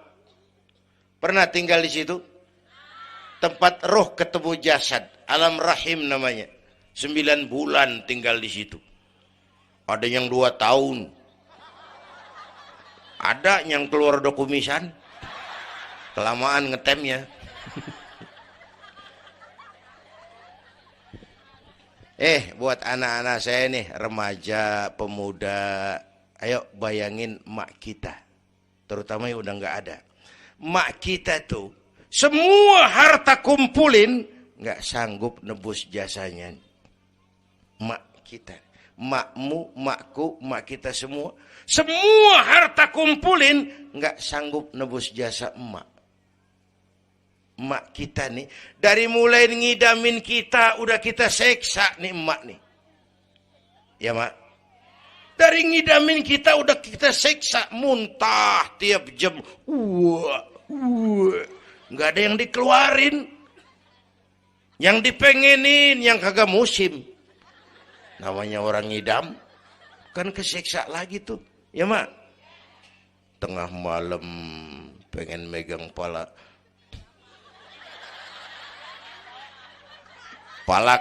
S1: Pernah tinggal di situ? Tempat roh ketemu jasad, alam rahim namanya. 9 bulan tinggal di situ. Ada yang 2 tahun. Ada yang keluar dokumisan. Kelamaan ngetemnya. Buat anak-anak saya nih, remaja, pemuda, ayo bayangin mak kita. Terutama yang udah nggak ada. Mak kita tuh, semua harta kumpulin, nggak sanggup nebus jasanya. Mak kita. Makmu, makku, mak kita semua. Semua harta kumpulin, nggak sanggup nebus jasa emak. Emak kita nih, dari mulai ngidamin kita, udah kita seksa nih emak nih. Ya mak? Dari ngidamin kita, udah kita seksa, muntah tiap jam. Nggak ada yang dikeluarin. Yang dipengenin, yang kagak musim. Namanya orang ngidam, kan kesiksa lagi tuh. Ya mak, tengah malam pengen megang pala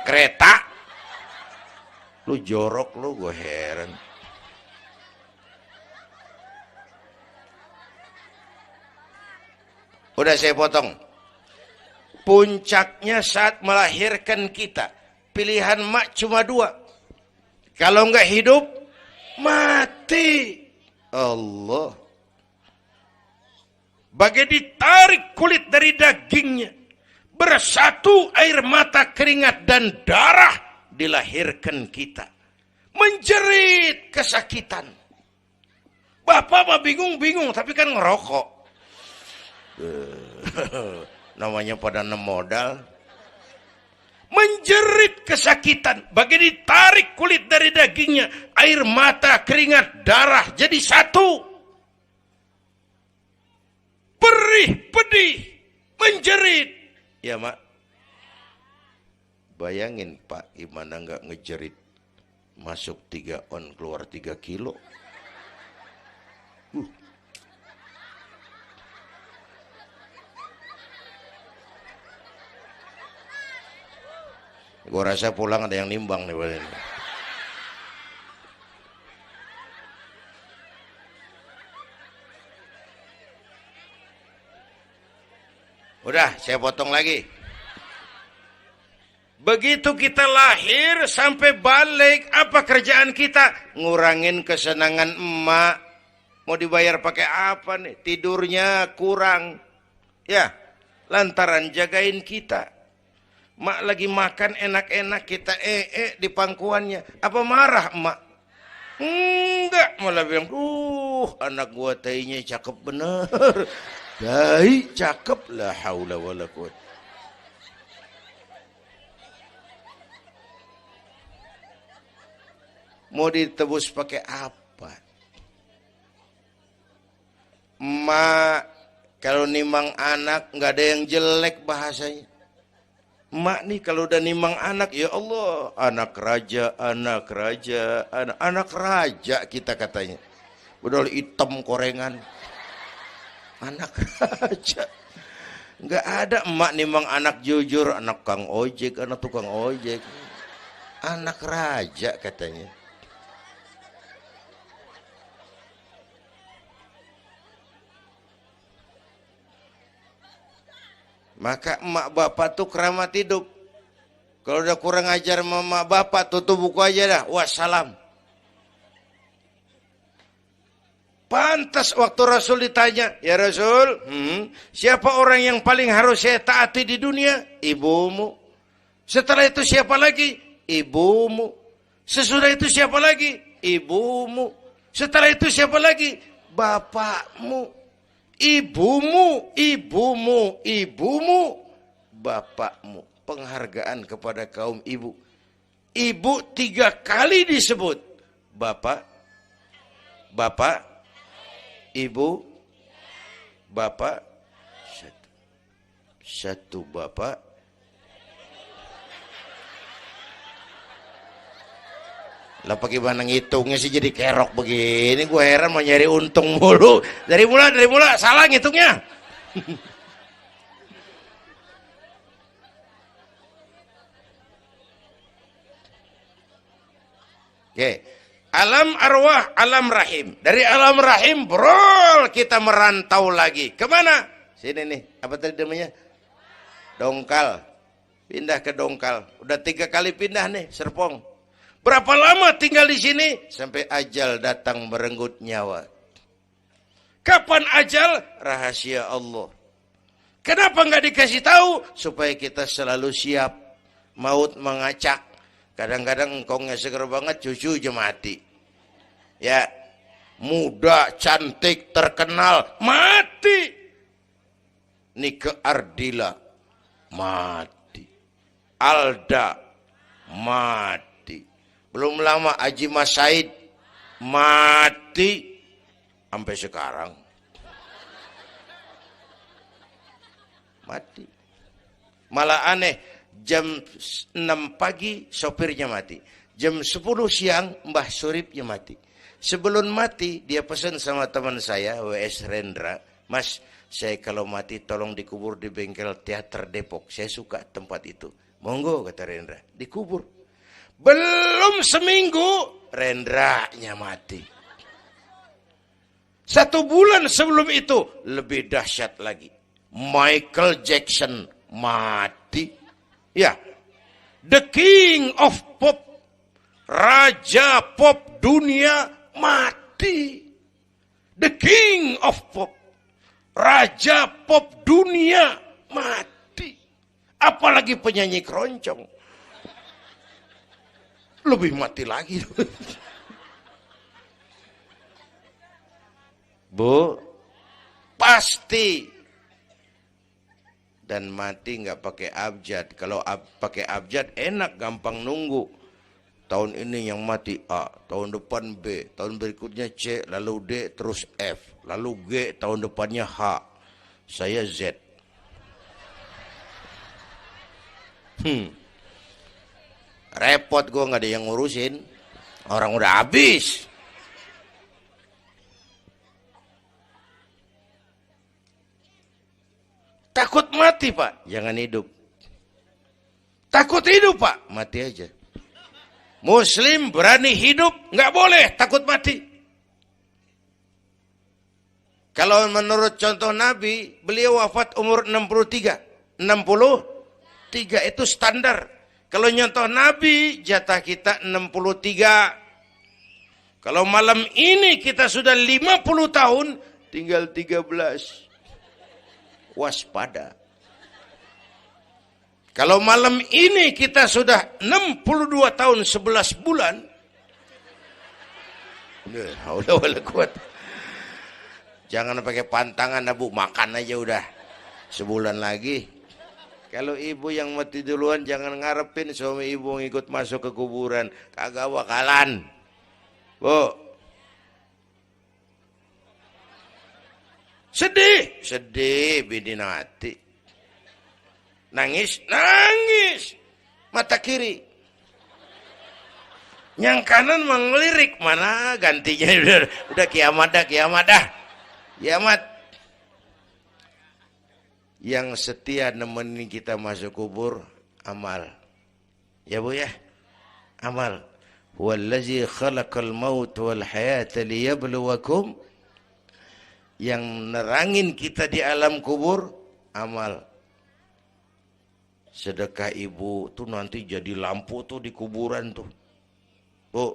S1: kereta, lu jorok lu, gue heran. Udah saya potong. Puncaknya saat melahirkan kita, pilihan mak cuma 2. Kalau enggak hidup, mati. Allah. Bagai ditarik kulit dari dagingnya. Bersatu air mata, keringat, dan darah dilahirkan kita. Menjerit kesakitan. Bapak mah bingung-bingung, tapi kan ngerokok. Namanya pada modal. Menjerit kesakitan, bagai ditarik kulit dari dagingnya, air mata, keringat, darah jadi satu. Perih, pedih, menjerit. Ya mak, bayangin Pak, gimana nggak ngejerit. Masuk 3 on, keluar 3 kilo. Gue rasa pulang ada yang nimbang nih. Udah, saya potong lagi. Begitu kita lahir sampai balik, apa kerjaan kita? Ngurangin kesenangan emak. Mau dibayar pakai apa nih? Tidurnya kurang. Ya, lantaran jagain kita. Mak lagi makan enak-enak, kita di pangkuannya. Apa marah emak? Enggak, malah bilang, anak gua tainya cakep bener. Tai cakep, la haula wala quwwata. Mau ditebus pakai apa? Mak Kalau nimang anak nggak ada yang jelek bahasanya. Emak nih kalau udah nimang anak, ya Allah, anak raja, anak raja kita katanya. Udah hitam korengan. Anak raja. Nggak ada emak nimang anak jujur, anak kang ojek, anak tukang ojek. Anak raja katanya. Maka emak bapak tuh keramat hidup. Kalau udah kurang ajar sama emak bapak, tutup buku aja dah. Wassalam. Pantas waktu Rasul ditanya, ya Rasul, siapa orang yang paling harus saya taati di dunia? Ibumu. Setelah itu siapa lagi? Ibumu. Sesudah itu siapa lagi? Ibumu. Setelah itu siapa lagi? Bapakmu. Ibumu, bapakmu. Penghargaan kepada kaum ibu. Ibu 3 kali disebut. Bapak, ibu, bapak. Satu bapak. Lah pakai mana ngitungnya sih jadi kerok begini, gue heran mau nyari untung mulu. Dari mula salah ngitungnya. Oke. Alam arwah, alam rahim. Dari alam rahim, brol, kita merantau lagi. Kemana? Sini nih, apa tadi namanya? Dongkal. Pindah ke Dongkal. Udah 3 kali pindah nih, Serpong. Berapa lama tinggal di sini? Sampai ajal datang merenggut nyawa. Kapan ajal? Rahasia Allah. Kenapa nggak dikasih tahu? Supaya kita selalu siap. Maut mengacak. Kadang-kadang engkongnya seger banget, cucu aja mati. Ya, muda, cantik, terkenal, mati. Nike Ardila, mati. Alda, mati. Belum lama Haji Mas Said mati sampai sekarang. Mati. Malah aneh, jam 6 pagi sopirnya mati. Jam 10 siang Mbah Suripnya mati. Sebelum mati dia pesan sama teman saya WS Rendra, Mas, saya kalau mati tolong dikubur di bengkel teater Depok. Saya suka tempat itu. Monggo kata Rendra, dikubur. Belum seminggu Rendranya mati. 1 bulan sebelum itu lebih dahsyat lagi. Michael Jackson mati. Ya, the king of pop, raja pop dunia mati. The king of pop, raja pop dunia mati. Apalagi penyanyi keroncong. Lebih mati lagi. Bu, pasti. Dan mati nggak pakai abjad. Kalau pakai abjad enak, gampang nunggu. Tahun ini yang mati A, tahun depan B, tahun berikutnya C, lalu D, terus F, lalu G, tahun depannya H. Saya Z. Repot gue, nggak ada yang ngurusin. Orang udah habis. Takut mati Pak, jangan hidup. Takut hidup Pak, mati aja. Muslim berani hidup, nggak boleh takut mati. Kalau menurut contoh Nabi, beliau wafat umur 63. 63 itu standar. Kalau nyontoh Nabi, jatah kita 63. Kalau malam ini kita sudah 50 tahun, tinggal 13. Waspada. Kalau malam ini kita sudah 62 tahun 11 bulan, jangan pakai pantangan, Bu, makan aja udah. Sebulan lagi. Kalau ibu yang mati duluan, jangan ngarepin suami ibu ngikut masuk ke kuburan. Kagak bakalan. Bu. Sedih, sedih bini mati. Nangis, nangis. Mata kiri. Yang kanan mengelirik, mana gantinya udah kiamat dah, kiamat dah. Kiamat. Yang setia nemenin kita masuk kubur, amal. Ya Bu ya? Amal. Wallazi khalaqal maut wal hayata liyabluwakum. Yang nerangin kita di alam kubur, amal. Sedekah ibu tuh nanti jadi lampu tuh di kuburan tuh. Oh,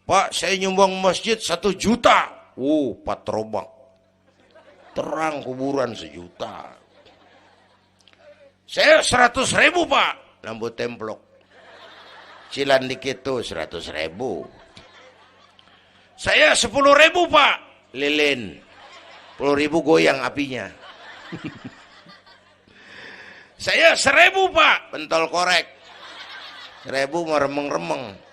S1: Pak, saya nyumbang masjid 1 juta. Patrobak. Terang kuburan 1 juta. Saya 100.000 Pak. Lampu templok. Cilan dikit tuh 100.000. Saya 10.000 Pak. Lilin. 10.000 goyang apinya. Saya 1.000 Pak. Pentol korek. 1.000 mau remeng-remeng.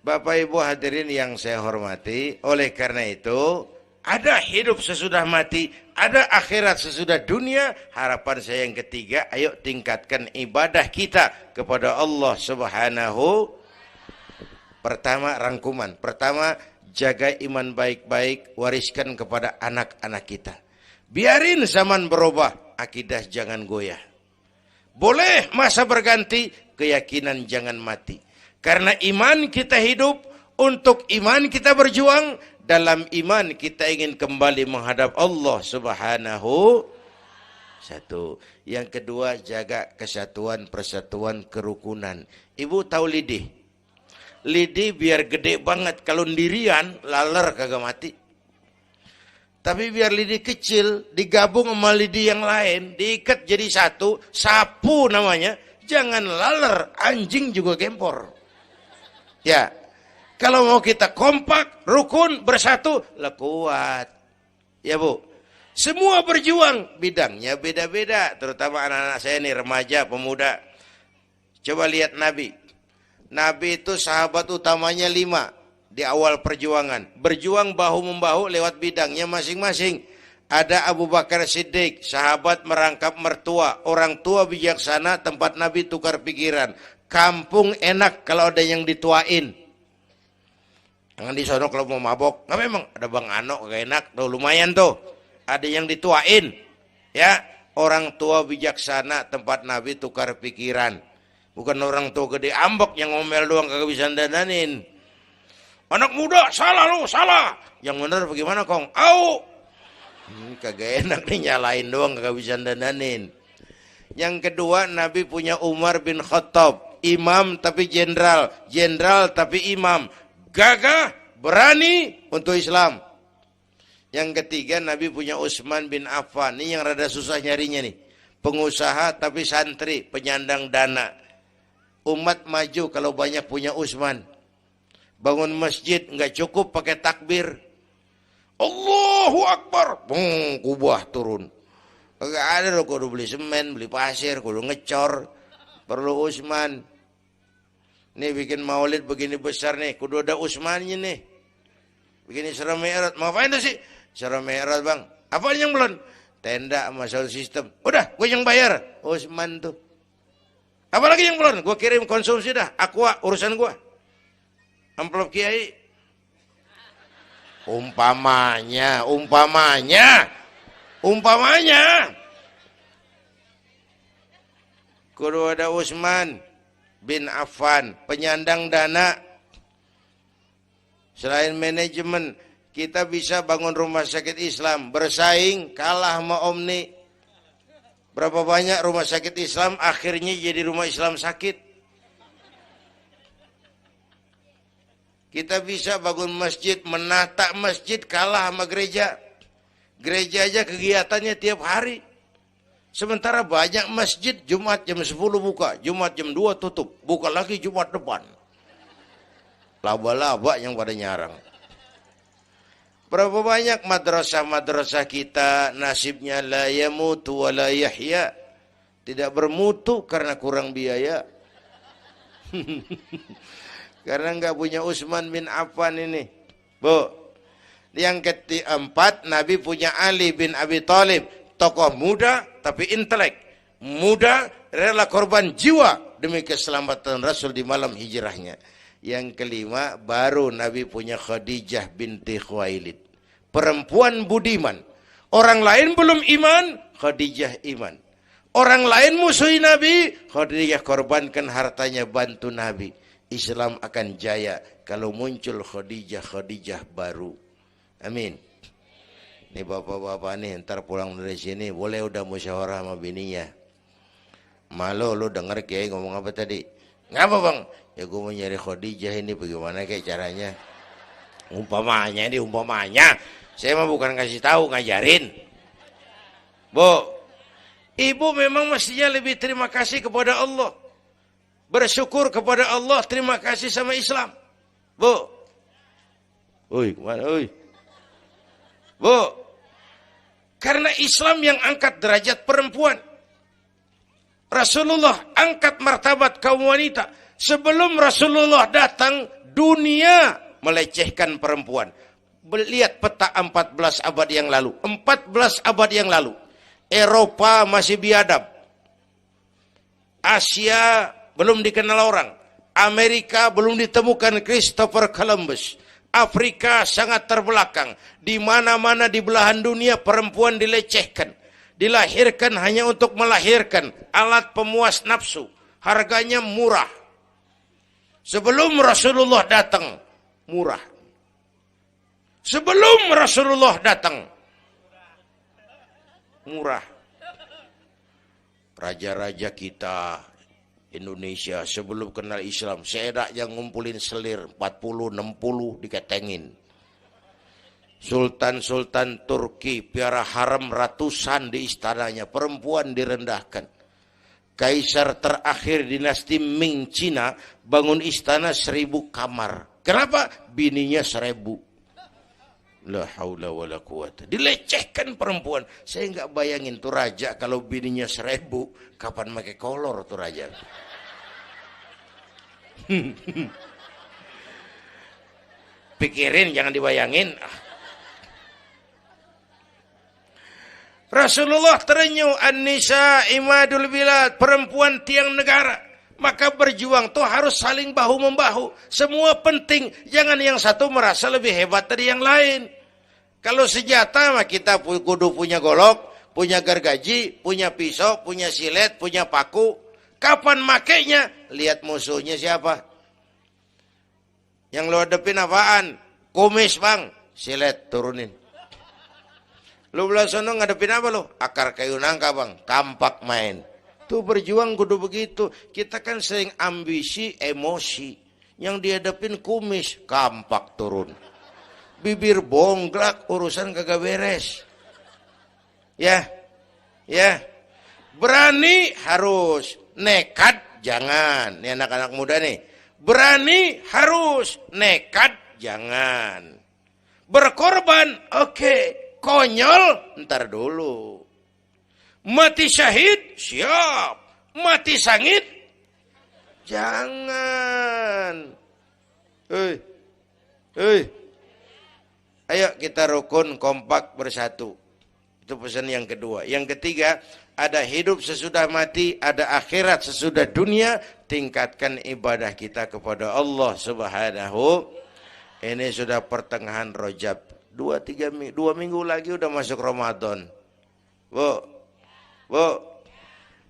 S1: Bapak Ibu hadirin yang saya hormati, oleh karena itu, ada hidup sesudah mati, ada akhirat sesudah dunia. Harapan saya yang ketiga, ayo tingkatkan ibadah kita kepada Allah Subhanahu. Pertama, rangkuman. Pertama, jaga iman baik-baik, wariskan kepada anak-anak kita. Biarin zaman berubah, akidah jangan goyah. Boleh masa berganti, keyakinan jangan mati. Karena iman kita hidup, untuk iman kita berjuang, dalam iman kita ingin kembali menghadap Allah Subhanahu. Satu. Yang kedua, jaga kesatuan, persatuan, kerukunan. Ibu tahu lidi? Lidi biar gede banget, kalau ndirian, laler kagak mati. Tapi biar lidi kecil, digabung sama lidi yang lain, diikat jadi satu, sapu namanya, jangan laler, anjing juga gempor. Ya, kalau mau kita kompak, rukun, bersatu, lah kuat. Ya Bu, semua berjuang, bidangnya beda-beda, terutama anak-anak saya nih, remaja, pemuda. Coba lihat Nabi. Nabi itu sahabat utamanya 5 di awal perjuangan. Berjuang bahu-membahu lewat bidangnya masing-masing. Ada Abu Bakar Siddiq, sahabat merangkap mertua, orang tua bijaksana, tempat Nabi tukar pikiran. Kampung enak kalau ada yang dituain. Jangan di sono kalau mau mabok. Nggak, memang ada Bang Ano gak enak, tuh lumayan tuh. Ada yang dituain. Ya, orang tua bijaksana, tempat Nabi tukar pikiran. Bukan orang tua gede ambek yang ngomel doang kagak bisa dandanin. Anak muda, salah lu, salah. Yang bener bagaimana Kong? Au. Kagak enak nih, nyalain doang kagak bisa dandanin. Yang kedua, Nabi punya Umar bin Khattab. Imam tapi jenderal, jenderal tapi imam, gagah, berani untuk Islam. Yang ketiga, Nabi punya Utsman bin Affan. Ini yang rada susah nyarinya nih. Pengusaha tapi santri, penyandang dana. Umat maju kalau banyak punya Utsman. Bangun masjid nggak cukup pakai takbir. Allahu Akbar, kubah turun. Kagak ada loh, kudu beli semen, beli pasir, kudu ngecor. Perlu Utsman. Nih bikin maulid begini besar nih, kudu ada Utsmannya nih. Begini Isra Mi'raj, mau ngapain tuh sih? Isra Mi'raj Bang, apa yang belum? Tenda sama sound system. Udah, gue yang bayar. Utsman tuh. Apalagi yang belum? Gue kirim konsumsi dah. Aqua, urusan gue. Amplop kiai. Umpamanya. Kudu ada Utsman bin Affan, penyandang dana. Selain manajemen, kita bisa bangun rumah sakit Islam, bersaing, kalah sama Omni. Berapa banyak rumah sakit Islam akhirnya jadi rumah Islam sakit. Kita bisa bangun masjid, menata masjid, kalah sama gereja. Gereja aja kegiatannya tiap hari. Sementara banyak masjid Jumat jam 10 buka, Jumat jam 2 tutup, buka lagi Jumat depan. Laba-laba yang pada nyarang. Berapa banyak madrasah-madrasah kita nasibnya la yamutu wa la yahya. Tidak bermutu karena kurang biaya. Karena nggak punya Utsman bin Affan ini. Bu. Yang keempat, Nabi punya Ali bin Abi Thalib, tokoh muda tapi intelek. Muda, rela korban jiwa demi keselamatan Rasul di malam hijrahnya. Yang kelima, baru Nabi punya Khadijah binti Khuwailid, perempuan budiman. Orang lain belum iman, Khadijah iman. Orang lain musuhi Nabi, Khadijah korbankan hartanya bantu Nabi. Islam akan jaya kalau muncul Khadijah baru. Amin. Nih bapak-bapak nih, ntar pulang dari sini boleh udah musyawarah sama bininya. Malu lu denger Kiai ngomong apa tadi? Ngapa bang? Ya gue mau nyari Khadijah ini, bagaimana kayak caranya? Umpamanya. Saya mah bukan kasih tahu, ngajarin. Bu, ibu memang mestinya lebih terima kasih kepada Allah. Bersyukur kepada Allah, terima kasih sama Islam. Bu. Oi, kemana oi? Bu. Karena Islam yang angkat derajat perempuan. Rasulullah angkat martabat kaum wanita. Sebelum Rasulullah datang, dunia melecehkan perempuan. Lihat peta 14 abad yang lalu. 14 abad yang lalu. Eropa masih biadab. Asia belum dikenal orang. Amerika belum ditemukan Christopher Columbus. Afrika sangat terbelakang. Di mana-mana di belahan dunia perempuan dilecehkan. Dilahirkan hanya untuk melahirkan, alat pemuas nafsu. Harganya murah. Sebelum Rasulullah datang, murah. Sebelum Rasulullah datang, murah. Raja-raja kita Indonesia sebelum kenal Islam, seedak yang ngumpulin selir 40-60 diketengin. Sultan-sultan Turki piara haram ratusan di istananya, perempuan direndahkan. Kaisar terakhir dinasti Ming Cina bangun istana 1000 kamar. Kenapa? Bininya 1000. La haula wala quwata. Dilecehkan perempuan. Saya nggak bayangin tuh raja kalau bininya 1000, kapan pakai kolor tuh raja. Pikirin, jangan dibayangin. Rasulullah terenyuh, an-nisa imadul bilad, perempuan tiang negara. Maka berjuang tuh harus saling bahu-membahu. Semua penting, jangan yang satu merasa lebih hebat dari yang lain. Kalau senjata mah kita kudu punya golok, punya gergaji, punya pisau, punya silet, punya paku. Kapan makainya? Lihat musuhnya siapa. Yang lo hadapin apaan? Kumis bang, silet turunin. Lu belah sono ngadepin apa lu? Akar kayu nangka bang, kampak main. Tuh berjuang kudu begitu. Kita kan sering ambisi, emosi. Yang dihadapin kumis, kampak turun. Bibir bonglak, urusan kagak beres. Ya. Berani harus, nekat jangan. Ini anak-anak muda nih. Berani harus, nekat jangan. Berkorban, oke. Konyol, ntar dulu. Mati syahid, siap. Mati sangit, jangan. Ayo kita rukun, kompak, bersatu. Itu pesan yang kedua. Yang ketiga, ada hidup sesudah mati, ada akhirat sesudah dunia. Tingkatkan ibadah kita kepada Allah Subhanahu. Ini sudah pertengahan Rajab. 2 minggu lagi udah masuk Ramadan. Bu,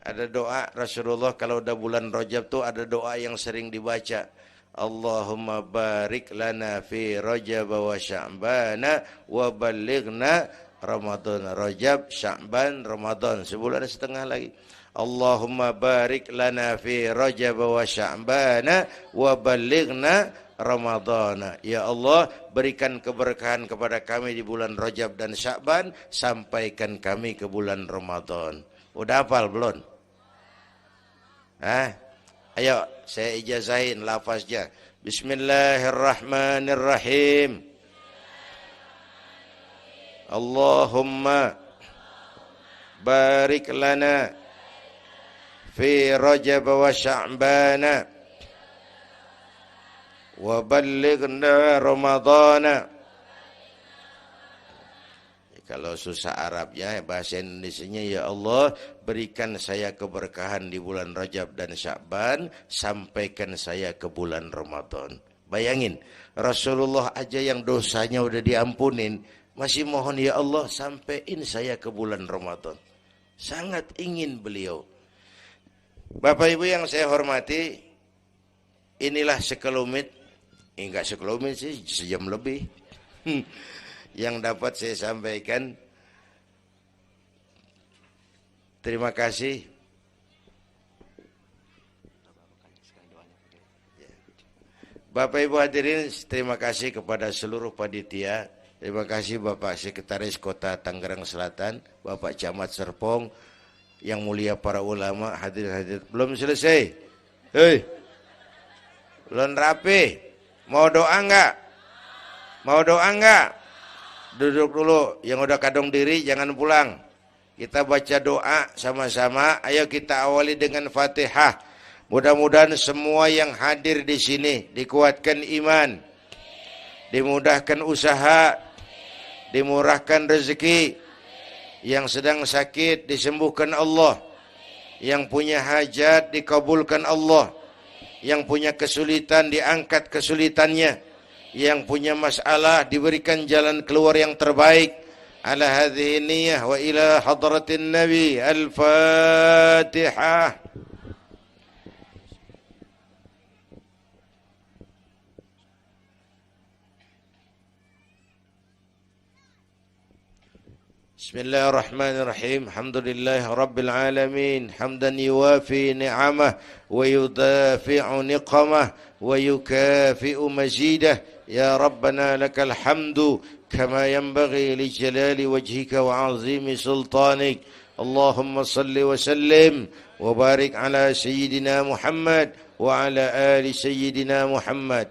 S1: ada doa Rasulullah kalau udah bulan Rajab tuh ada doa yang sering dibaca. Allahumma barik lana fi Rajab wa Sya'bana wa ballighna Ramadan. Rajab, Sya'ban, Ramadan, sebulan setengah lagi. Allahumma barik lana fi Rajab wa Sya'bana wa ballighna Ramadhan. Ya Allah, berikan keberkahan kepada kami di bulan Rajab dan Sya'ban, sampaikan kami ke bulan Ramadan. Udah hafal belum? Ayo saya ijazahin lafaznya. Bismillahirrahmanirrahim. Allahumma barik lana fi Rajab wa Sya'bana wa ballighna Ramadhana Kalau susah Arabnya, bahasa Indonesianya, ya Allah berikan saya keberkahan di bulan Rajab dan Sya'ban, sampaikan saya ke bulan Ramadan. Bayangin, Rasulullah aja yang dosanya udah diampunin, masih mohon ya Allah sampaiin saya ke bulan Ramadan. Sangat ingin beliau. Bapak Ibu yang saya hormati, inilah sekelumit, enggak sekelumit sih, sejam lebih. Yang dapat saya sampaikan. Terima kasih. Bapak Ibu hadirin, terima kasih kepada seluruh panitia. Terima kasih Bapak Sekretaris Kota Tangerang Selatan, Bapak Camat Serpong, yang mulia para ulama, hadir-hadir. Belum selesai. Hei, belum rapi. Mau doa enggak? Mau doa enggak? Duduk dulu, yang udah kadung diri jangan pulang. Kita baca doa sama-sama. Ayo kita awali dengan Fatihah. Mudah-mudahan semua yang hadir di sini dikuatkan iman, dimudahkan usaha, dimurahkan rezeki, yang sedang sakit disembuhkan Allah, yang punya hajat dikabulkan Allah, yang punya kesulitan diangkat kesulitannya, yang punya masalah diberikan jalan keluar yang terbaik. Ala hadhihi niyyah wa ila hadratin Nabi. Al-Fatihah. Bismillahirrahmanirrahim. Alhamdulillah rabbil alamin. Hamdan yuwafi ni'amah wa yudafi'u niqamah wa yukafi'u mazidah. Ya Rabbana lakal hamdu kama yanbaghi li jalali wajhika wa 'azimi sultanik. Allahumma salli wa sallim wa barik ala sayyidina Muhammad wa ala ali sayyidina Muhammad.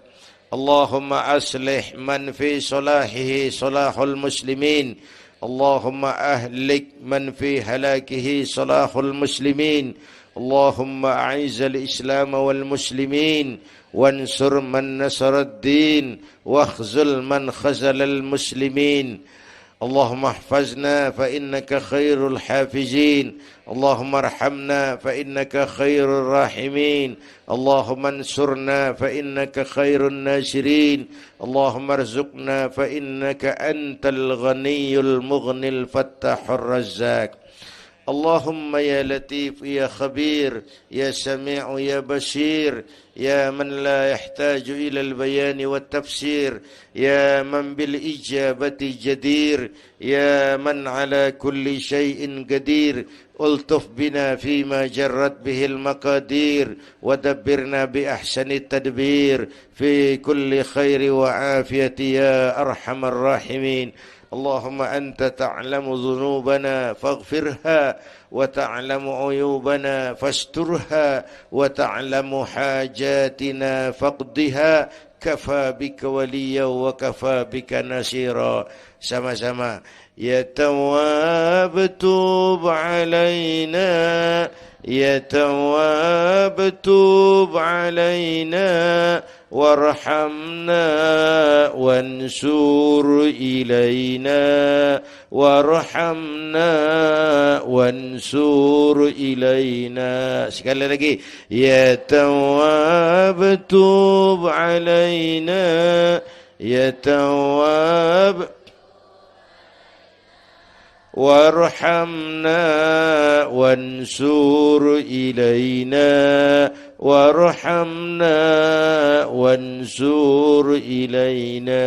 S1: Allahumma aslih man fi salahihi salahul muslimin. اللهم أهلك من في هلاكه صلاح المسلمين. اللهم أعز الإسلام والمسلمين وانصر من نصر الدين واخذل من خذل المسلمين. اللهم احفظنا فإنك خير الحافظين. اللهم ارحمنا فإنك خير الراحمين. اللهم انصرنا فإنك خير الناصرين. اللهم ارزقنا فإنك أنت الغني المغني الفتاح الرزاق. اللهم يا لطيف يا خبير يا سميع يا بصير يا من لا يحتاج إلى البيان والتفسير يا من بالإجابة جدير يا من على كل شيء قدير ألطف بنا فيما جرت به المقادير ودبرنا بأحسن التدبير في كل خير وعافية يا أرحم الراحمين. اللهم أنت تعلم ذنوبنا فاغفرها وتعلم عيوبنا فاسترها وتعلم حاجاتنا فاقضها. كفى بك وليا وكفى بك نصيرا. Sama-sama. Ya Tawwab tub alaina, Ya Tawwab tub alaina warhamna wansur ilaina warhamna wansur ilaina. Sekali lagi. Ya Tawwab tub alaina, Ya Tawwab warhamna wansur ilaina warhamna wansur ilaina.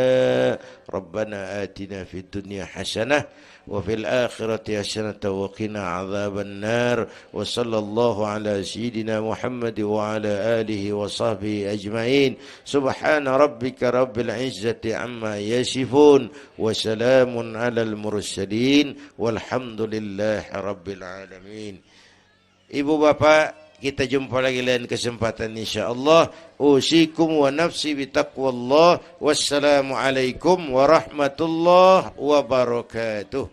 S1: Rabbana atina fid dunya hasanah wa fil akhirati hasanah wa qina adzaban nar. Wa sallallahu ala sayyidina Muhammad wa ala alihi wa sahbihi ajma'in. Subhana rabbika rabbil izzati amma yasifun wa salamun alal mursalin walhamdulillahi rabbil alamin. Ibu bapak, kita jumpa lagi lain kesempatan insyaallah. Usikum wa nafsi bitaqwallah. Wassalamualaikum warahmatullahi wabarakatuh.